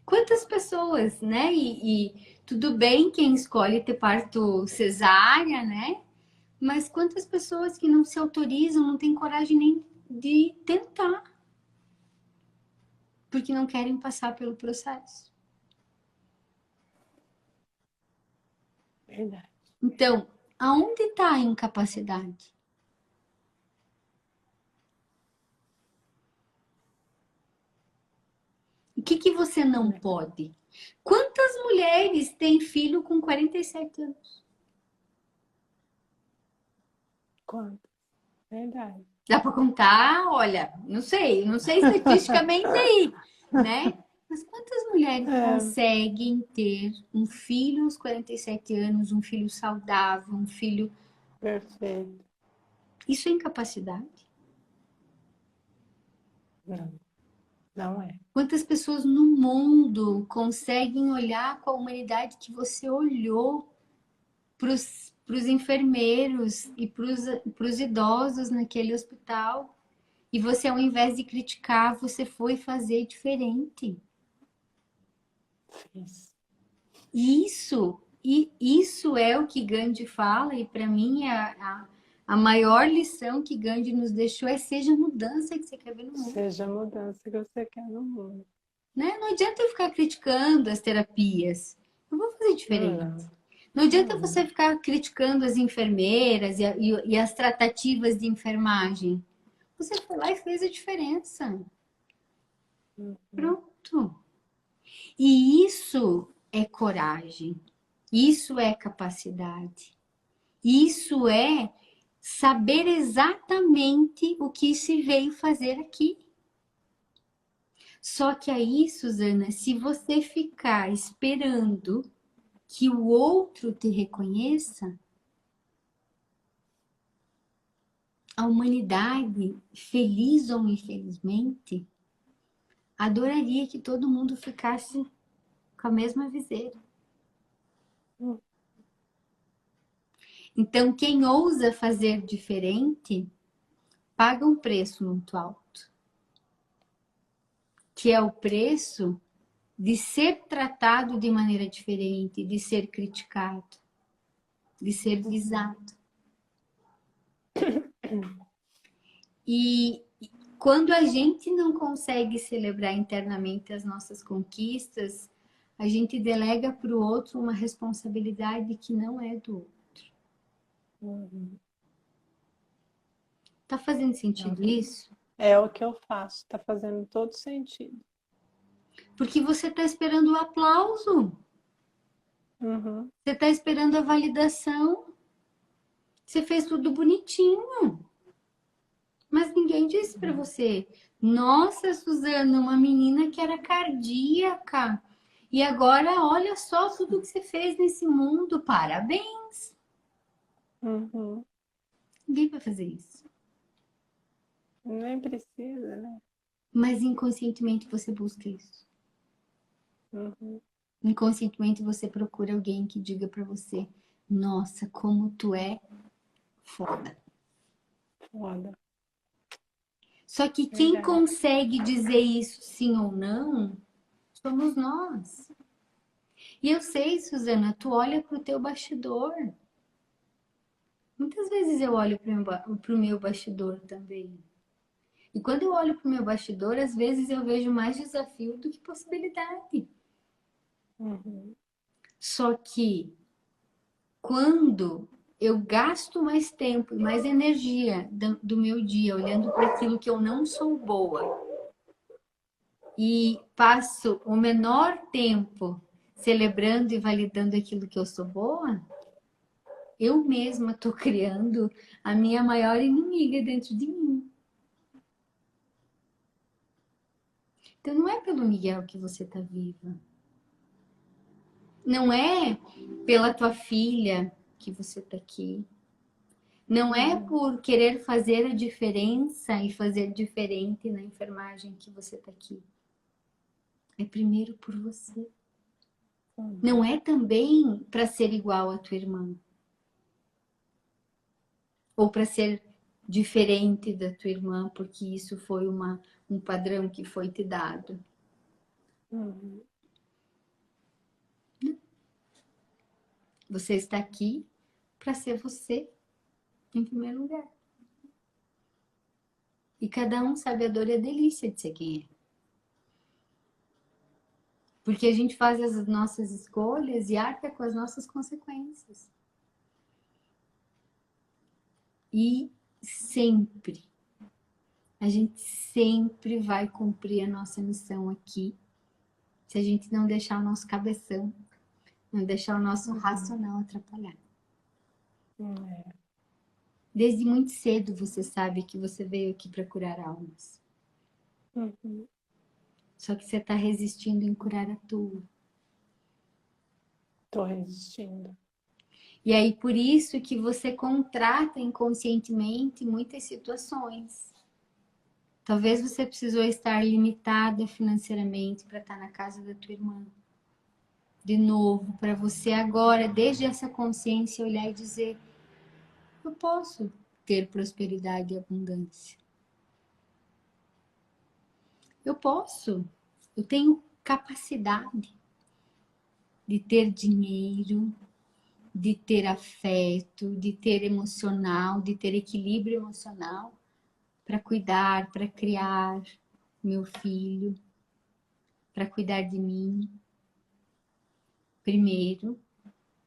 Quantas pessoas, né? E tudo bem quem escolhe ter parto cesárea, né? Mas quantas pessoas que não se autorizam, não têm coragem nem de tentar, porque não querem passar pelo processo. Verdade. Então, aonde está a incapacidade? O que você não pode? Quantas mulheres têm filho com 47 anos? Quanto? Verdade. Dá para contar? Olha, não sei estatisticamente aí, né? Mas quantas mulheres conseguem ter um filho aos 47 anos, um filho saudável, um filho... Perfeito. Isso é incapacidade? Não, não é. Quantas pessoas no mundo conseguem olhar com a humanidade que você olhou para os enfermeiros e para os idosos naquele hospital? E você, ao invés de criticar, você foi fazer diferente. Fiz. Isso é o que Gandhi fala, e para mim a maior lição que Gandhi nos deixou é: seja a mudança que você quer ver no mundo. Seja a mudança que você quer no mundo. Né? Não adianta eu ficar criticando as terapias. Eu vou fazer diferente. Não adianta você ficar criticando as enfermeiras e as tratativas de enfermagem. Você foi lá e fez a diferença. Pronto. E isso é coragem. Isso é capacidade. Isso é saber exatamente o que se veio fazer aqui. Só que aí, Suzana, se você ficar esperando que o outro te reconheça, a humanidade, feliz ou infelizmente, adoraria que todo mundo ficasse com a mesma viseira. Então, quem ousa fazer diferente, paga um preço muito alto, que é o preço de ser tratado de maneira diferente, de ser criticado, de ser visado. E quando a gente não consegue celebrar internamente as nossas conquistas, a gente delega para o outro uma responsabilidade que não é do outro. Uhum. Tá fazendo sentido isso? É o que eu faço, tá fazendo todo sentido. Porque você está esperando o aplauso, Uhum. você está esperando a validação, você fez tudo bonitinho, mas ninguém disse para você: nossa, Suzana, uma menina que era cardíaca, e agora olha só tudo que você fez nesse mundo, parabéns. Uhum. Ninguém vai fazer isso. Nem precisa, né? Mas inconscientemente você busca isso. Uhum. Inconscientemente você procura alguém que diga para você: nossa, como tu é foda. Foda. Só que quem Verdade. consegue dizer isso sim ou não, somos nós. E eu sei, Suzana, tu olha pro teu bastidor. Muitas vezes eu olho pro meu bastidor também. E quando eu olho pro meu bastidor, às vezes eu vejo mais desafio do que possibilidade. Uhum. Só que quando eu gasto mais tempo e mais energia do meu dia olhando para aquilo que eu não sou boa e passo o menor tempo celebrando e validando aquilo que eu sou boa, eu mesma estou criando a minha maior inimiga dentro de mim. Então não é pelo Miguel que você está viva. Não é pela tua filha que você está aqui. Não é Uhum. por querer fazer a diferença e fazer diferente na enfermagem que você está aqui. É primeiro por você. Uhum. Não é também para ser igual à tua irmã. Ou para ser diferente da tua irmã, porque isso foi um padrão que foi te dado. Uhum. Você está aqui para ser você, em primeiro lugar. E cada um sabe a dor e a delícia de ser quem é. Porque a gente faz as nossas escolhas e arca com as nossas consequências. E sempre, a gente sempre vai cumprir a nossa missão aqui, se a gente não deixar o nosso cabeção, não deixar o nosso racional atrapalhar. É. Desde muito cedo você sabe que você veio aqui para curar almas. Uhum. Só que você está resistindo em curar a tua. Tô resistindo. E aí por isso que você contrata inconscientemente muitas situações. Talvez você precisou estar limitada financeiramente para estar na casa da tua irmã. De novo, para você agora, desde essa consciência, olhar e dizer: eu posso ter prosperidade e abundância. Eu posso. Eu tenho capacidade de ter dinheiro, de ter afeto, de ter emocional, de ter equilíbrio emocional para cuidar, para criar meu filho, para cuidar de mim primeiro,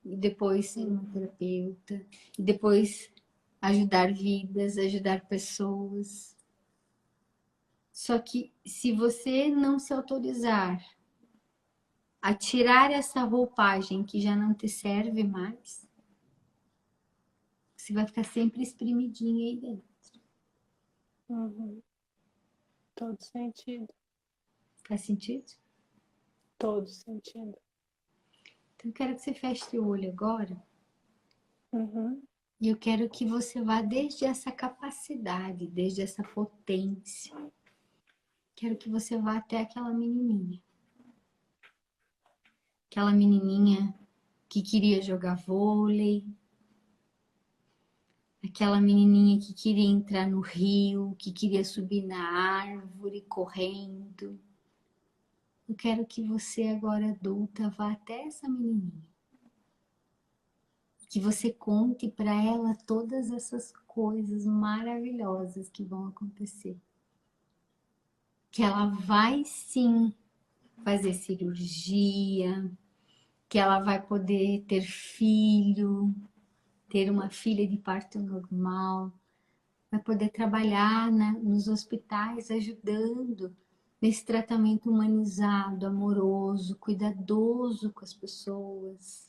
e depois ser uma terapeuta, e depois ajudar vidas, ajudar pessoas. Só que se você não se autorizar a tirar essa roupagem que já não te serve mais, você vai ficar sempre espremidinha aí dentro. Uhum. Todo sentido. Faz sentido? Todo sentido. Então eu quero que você feche o olho agora Uhum. e eu quero que você vá desde essa capacidade, desde essa potência. Quero que você vá até aquela menininha. Aquela menininha que queria jogar vôlei, aquela menininha que queria entrar no rio, que queria subir na árvore correndo. Eu quero que você agora adulta vá até essa menininha. que você conte para ela todas essas coisas maravilhosas que vão acontecer. Que ela vai sim fazer cirurgia, que ela vai poder ter filho, ter uma filha de parto normal, vai poder trabalhar nos hospitais ajudando nesse tratamento humanizado, amoroso, cuidadoso com as pessoas.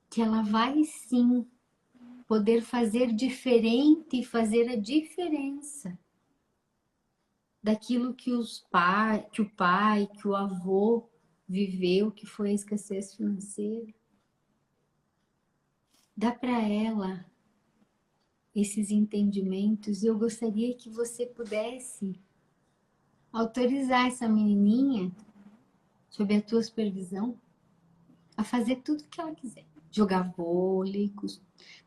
Que ela vai sim poder fazer diferente e fazer a diferença daquilo que o pai, que o avô viveu, que foi a escassez financeira. Dá para ela esses entendimentos e eu gostaria que você pudesse autorizar essa menininha, sob a tua supervisão, a fazer tudo o que ela quiser. Jogar vôlei com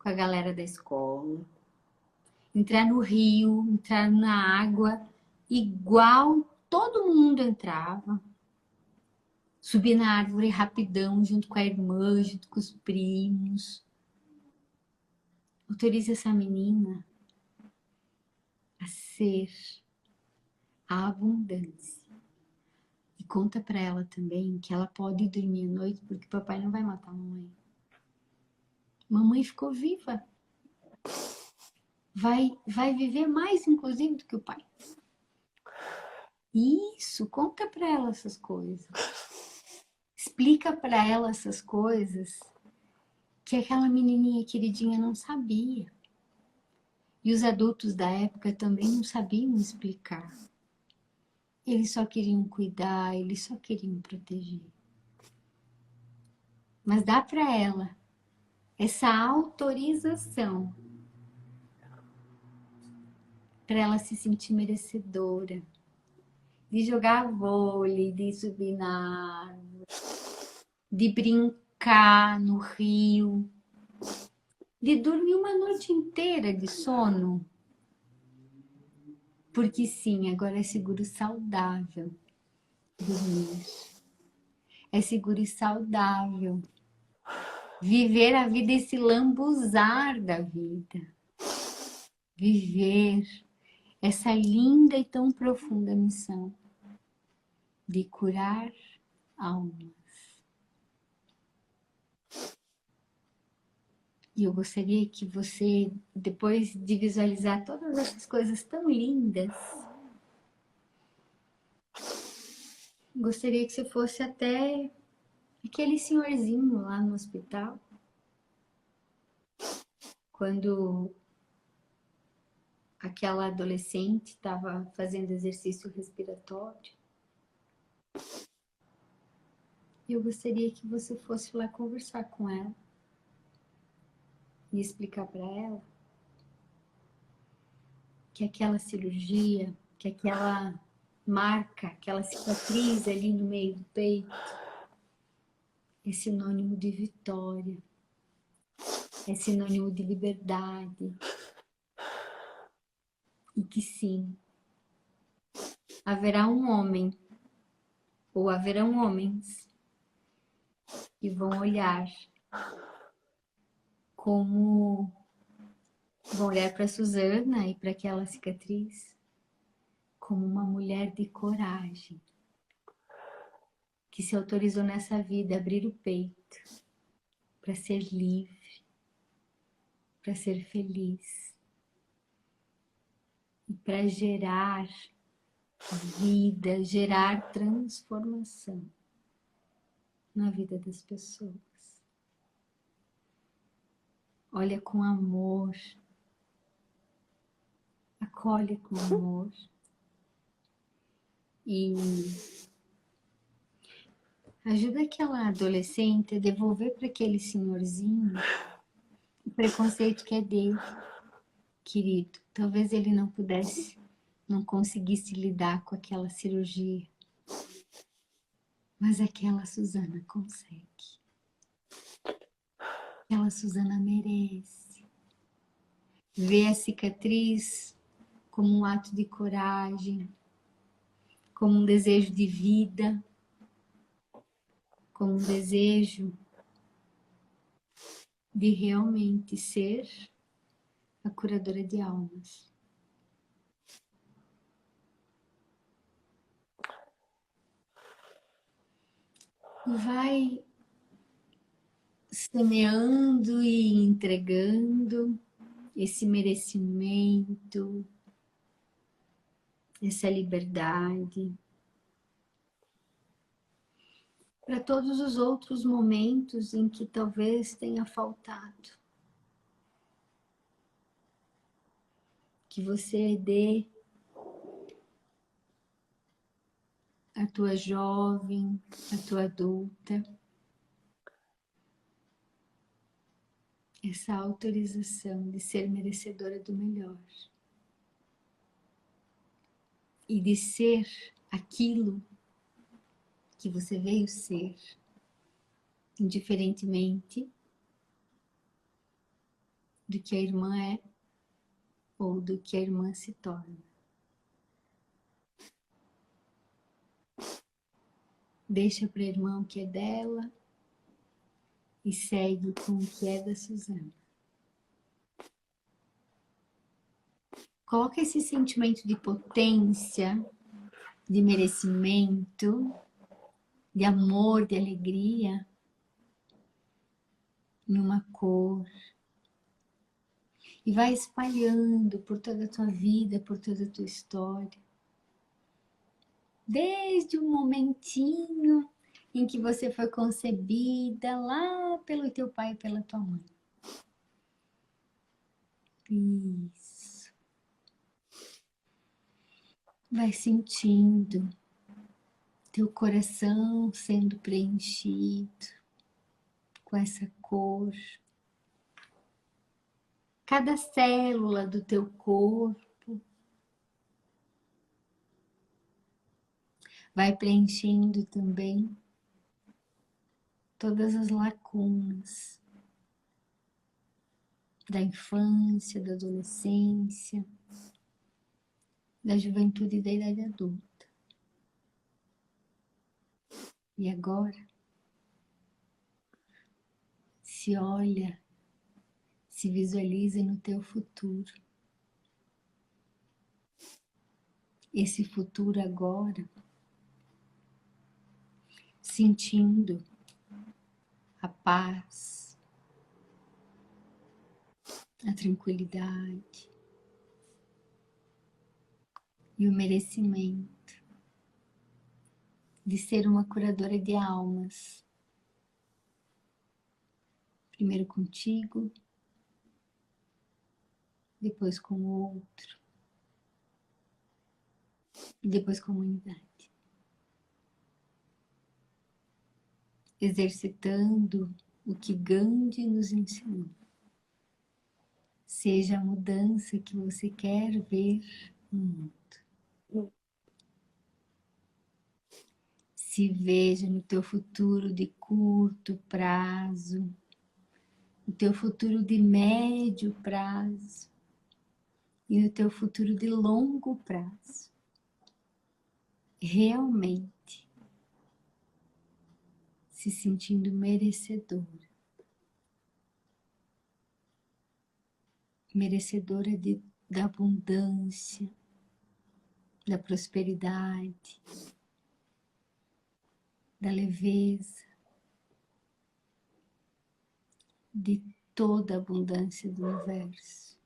a galera da escola, entrar no rio, entrar na água, igual todo mundo entrava. Subir na árvore rapidão, junto com a irmã, junto com os primos. Autorize essa menina a ser a abundância. E conta para ela também que ela pode dormir à noite porque papai não vai matar a mamãe. Mamãe ficou viva. Vai viver mais, inclusive, do que o pai. Isso, conta para ela essas coisas. Explica para ela essas coisas que aquela menininha queridinha não sabia. E os adultos da época também não sabiam explicar. Eles só queriam cuidar, eles só queriam proteger. Mas dá para ela essa autorização para ela se sentir merecedora de jogar vôlei, de subir na árvore, de brincar no rio, de dormir uma noite inteira de sono. Porque sim, agora é seguro e saudável dormir. É seguro e saudável viver a vida e se lambuzar da vida. Viver essa linda e tão profunda missão de curar almas. E eu gostaria que você, depois de visualizar todas essas coisas tão lindas, gostaria que você fosse até aquele senhorzinho lá no hospital, quando aquela adolescente estava fazendo exercício respiratório. Eu gostaria que você fosse lá conversar com ela e explicar para ela que aquela cirurgia, que aquela marca, aquela cicatriz ali no meio do peito é sinônimo de vitória, é sinônimo de liberdade. E que sim, haverá um homem, ou haverão homens, que vão olhar como vão olhar para Susana e para aquela cicatriz como uma mulher de coragem, que se autorizou nessa vida a abrir o peito para ser livre, para ser feliz e para gerar vida, gerar transformação na vida das pessoas. Olha com amor, acolhe com amor e ajuda aquela adolescente a devolver para aquele senhorzinho o preconceito que é dele, querido. Talvez ele não conseguisse lidar com aquela cirurgia, mas aquela Susana consegue. Aquela Susana merece. Vê a cicatriz como um ato de coragem, como um desejo de vida, como um desejo de realmente ser a curadora de almas. E vai semeando e entregando esse merecimento, essa liberdade, para todos os outros momentos em que talvez tenha faltado. Que você dê à tua jovem, à tua adulta, essa autorização de ser merecedora do melhor. E de ser aquilo que você veio ser, indiferentemente do que a irmã é ou do que a irmã se torna. Deixa para a irmã o que é dela e segue com o que é da Suzana. Coloca esse sentimento de potência, de merecimento, de amor, de alegria, numa cor. E vai espalhando por toda a tua vida, por toda a tua história. Desde o momentinho em que você foi concebida lá pelo teu pai e pela tua mãe. Isso. Vai sentindo teu coração sendo preenchido com essa cor. Cada célula do teu corpo vai preenchendo também todas as lacunas da infância, da adolescência, da juventude e da idade adulta. E agora, se olha, se visualiza no teu futuro. Esse futuro agora, sentindo a paz, a tranquilidade e o merecimento de ser uma curadora de almas. Primeiro contigo, depois com o outro, e depois com a humanidade. Exercitando o que Gandhi nos ensinou. Seja a mudança que você quer ver no mundo. Se veja no teu futuro de curto prazo, no teu futuro de médio prazo e no teu futuro de longo prazo. Realmente se sentindo merecedora. Merecedora da abundância, da prosperidade, da leveza, de toda a abundância do universo.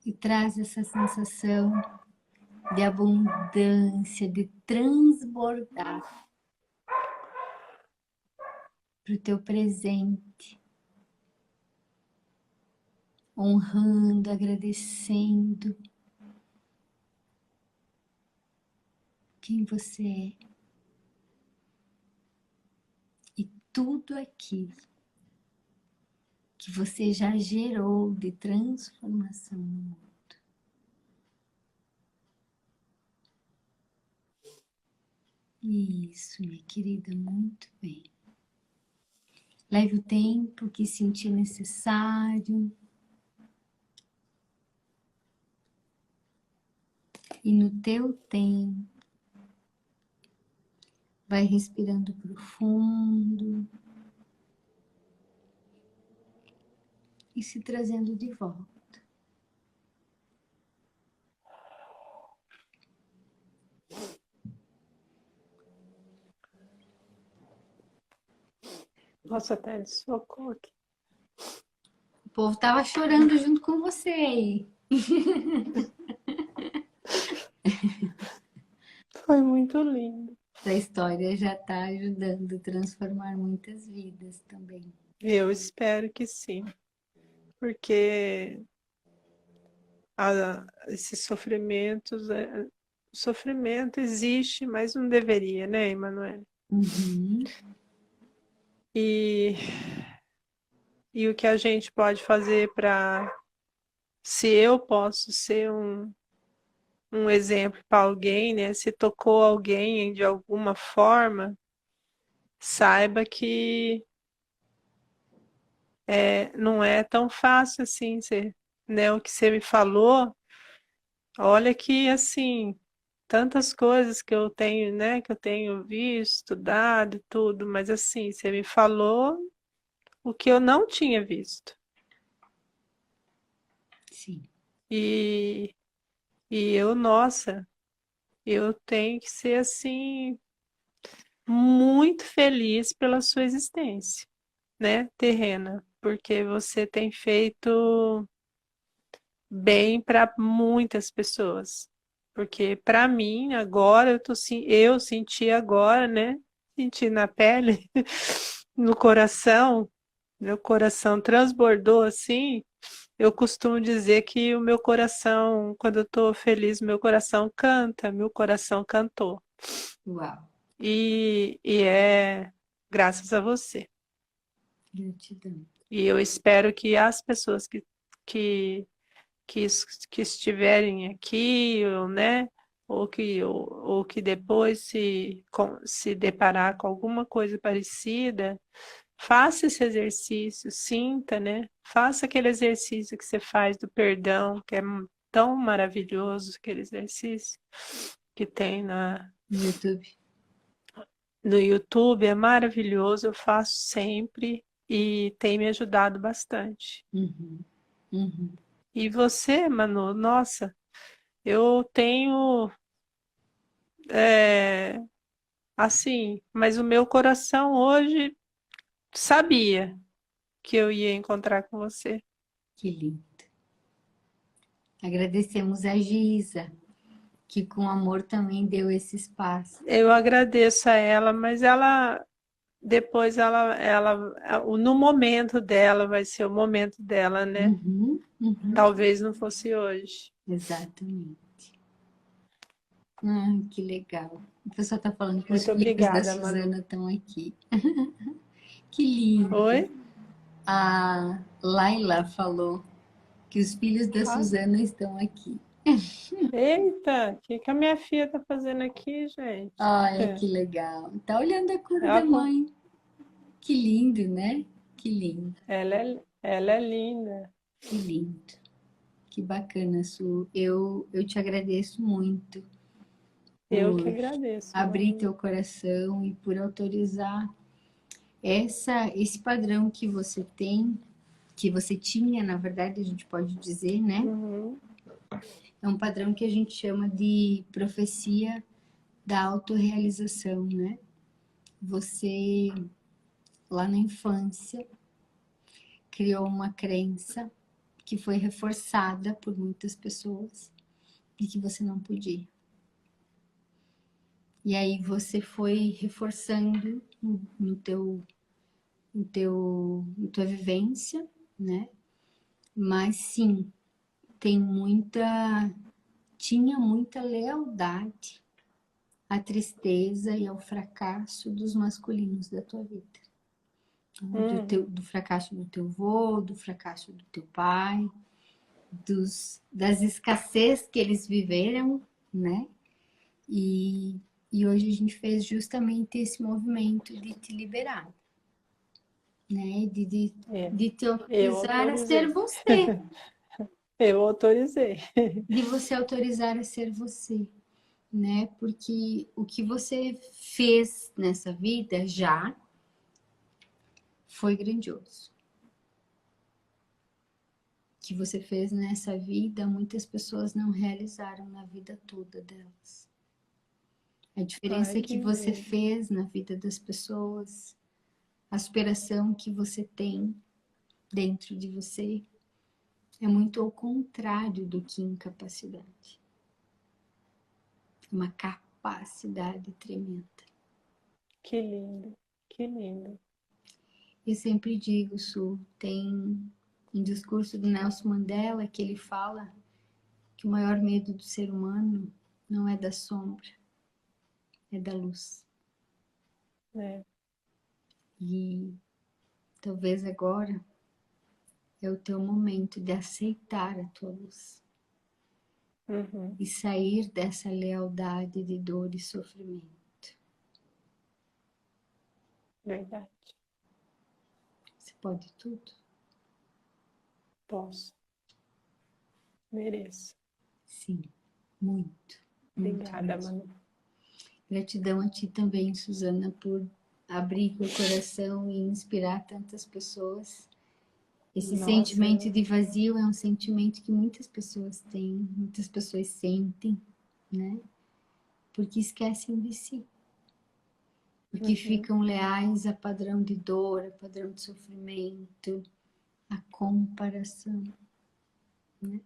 E traz essa sensação de abundância, de transbordar para o teu presente, honrando, agradecendo quem você é e tudo aquilo que você já gerou de transformação no mundo. Isso, minha querida, muito bem. Leve o tempo que sentir necessário. E no teu tempo, Vai respirando profundo e se trazendo de volta. Nossa, até desfocou aqui. O povo tava chorando junto com você aí. Foi muito lindo. Essa história já está ajudando a transformar muitas vidas também. Eu espero que sim, porque esses sofrimentos, o sofrimento existe, mas não deveria, né, Emanuele? Uhum. E, e o que a gente pode fazer para, se eu posso ser um exemplo para alguém, né? Se tocou alguém de alguma forma, saiba que não é tão fácil assim, né? O que você me falou, olha que assim, tantas coisas que eu tenho, né? Que eu tenho visto, estudado e tudo, mas assim, você me falou o que eu não tinha visto. Sim. E, e eu, nossa, eu tenho que ser assim, muito feliz pela sua existência, né, terrena, porque você tem feito bem para muitas pessoas. Porque para mim, agora eu senti agora, né? Senti na pele, no coração, meu coração transbordou assim. Eu costumo dizer que o meu coração, quando eu tô feliz, meu coração canta, meu coração cantou. Uau. E é graças a você. Gratidão. E eu espero que as pessoas que, que estiverem aqui, ou, né, ou que depois se deparar com alguma coisa parecida, faça esse exercício, sinta, né? Faça aquele exercício que você faz do perdão, que é tão maravilhoso, aquele exercício que tem No YouTube. no YouTube, é maravilhoso, eu faço sempre e tem me ajudado bastante. Uhum. Uhum. E você, Manu, nossa, eu tenho, é, assim, mas o meu coração hoje sabia que eu ia encontrar com você. Que lindo. Agradecemos a Giza, que com amor também deu esse espaço. Eu agradeço a ela, mas ela depois no momento dela vai ser o momento dela, né? Uhum. Uhum. Talvez não fosse hoje. Exatamente. Que legal. O pessoal está falando que os Muito filhos da obrigada, Manu. Suzana estão aqui. Que lindo. Oi? A Laila falou que os filhos da Ah, Suzana estão aqui. eita, o que que a minha filha tá fazendo aqui, gente? Olha que legal. Tá olhando a cor da Ela, mãe. Que lindo, né? Que lindo, ela é linda. que lindo. Que bacana, Su. Eu te agradeço muito Eu que por agradeço, abrir Manu. teu coração e por autorizar esse padrão que você tem, que você tinha, na verdade, a gente pode dizer, né? Uhum, É um padrão que a gente chama de profecia da autorrealização, né? Você, lá na infância, criou uma crença que foi reforçada por muitas pessoas de que você não podia. E aí você foi reforçando na tua vivência, né? Mas sim, tinha muita lealdade à tristeza e ao fracasso dos masculinos da tua vida. uhum. Do fracasso do teu avô, do fracasso do teu pai, das escassez que eles viveram, né? E, e hoje a gente fez justamente esse movimento de te liberar, né? É, De te eu autorizar a ser autorizei. você, Eu autorizei. de você autorizar a ser você. né? Porque o que você fez nessa vida já foi grandioso. O que você fez nessa vida, muitas pessoas não realizaram na vida toda delas. A diferença Ai, que que você lindo. fez na vida das pessoas, a superação que você tem dentro de você, é muito ao contrário do que incapacidade. É uma capacidade tremenda. Que lindo. Que lindo. Eu sempre digo, Su, tem um discurso do Nelson Mandela que ele fala que o maior medo do ser humano não é da sombra, é da luz. É. E talvez agora é o teu momento de aceitar a tua luz Uhum. e sair dessa lealdade de dor e sofrimento. Verdade. Você pode tudo? Posso. Mereço. Sim, muito, muito Obrigada, mesmo. Manu. Gratidão a ti também, Suzana, por abrir teu coração e inspirar tantas pessoas. Esse Nossa, sentimento de vazio é um sentimento que muitas pessoas têm, muitas pessoas sentem, né? Porque esquecem de si. Porque uhum. ficam leais a padrão de dor, a padrão de sofrimento, a comparação, né?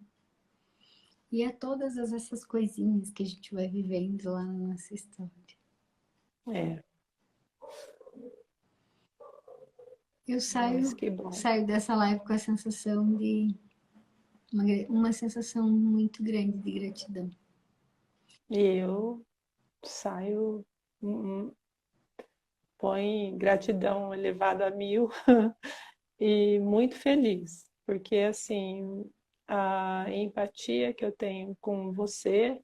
E a todas essas coisinhas que a gente vai vivendo lá na nossa história. É, Eu mas saio, que bom. saio dessa live com a sensação de uma sensação muito grande de gratidão. E eu saio, põe gratidão elevada a 1000 e muito feliz, porque assim, a empatia que eu tenho com você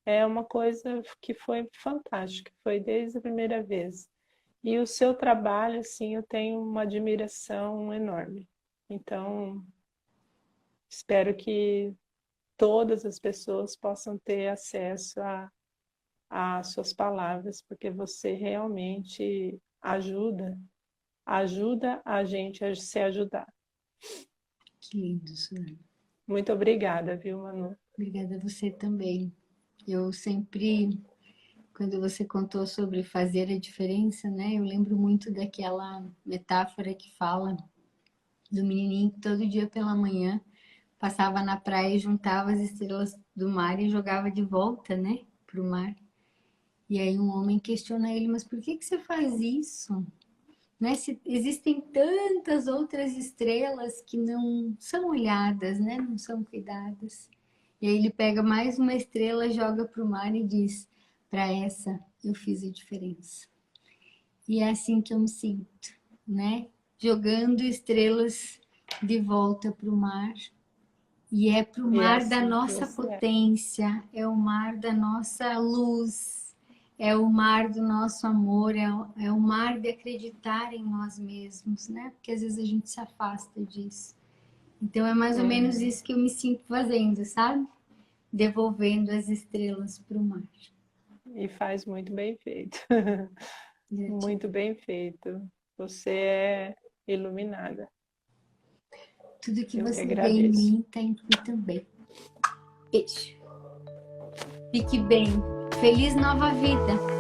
é uma coisa que foi fantástica, foi desde a primeira vez. E o seu trabalho, assim, eu tenho uma admiração enorme. Então, espero que todas as pessoas possam ter acesso às suas palavras, porque você realmente ajuda a gente a se ajudar. Que lindo, Suzana. Muito obrigada, viu, Manu? Obrigada a você também. Eu sempre, quando você contou sobre fazer a diferença, né? Eu lembro muito daquela metáfora que fala do menininho que todo dia pela manhã passava na praia e juntava as estrelas do mar e jogava de volta, né, pro mar. E aí um homem questiona ele, mas por que que você faz isso? Né? Se existem tantas outras estrelas que não são olhadas, né? Não são cuidadas. E aí ele pega mais uma estrela, joga para o mar e diz: para essa eu fiz a diferença. E é assim que eu me sinto, né? Jogando estrelas de volta para o mar. E é para o E é mar da assim que nossa você é. potência, é o mar da nossa luz, é o mar do nosso amor, é o mar de acreditar em nós mesmos, né? Porque às vezes a gente se afasta disso. Então é mais ou menos Uhum. isso que eu me sinto fazendo, sabe? Devolvendo as estrelas para o mar. E faz muito bem feito. Muito Gratidão. bem feito. Você é iluminada. Tudo que Eu que você vê em agradeço. mim está em ti também. Beijo. Fique bem. Feliz nova vida.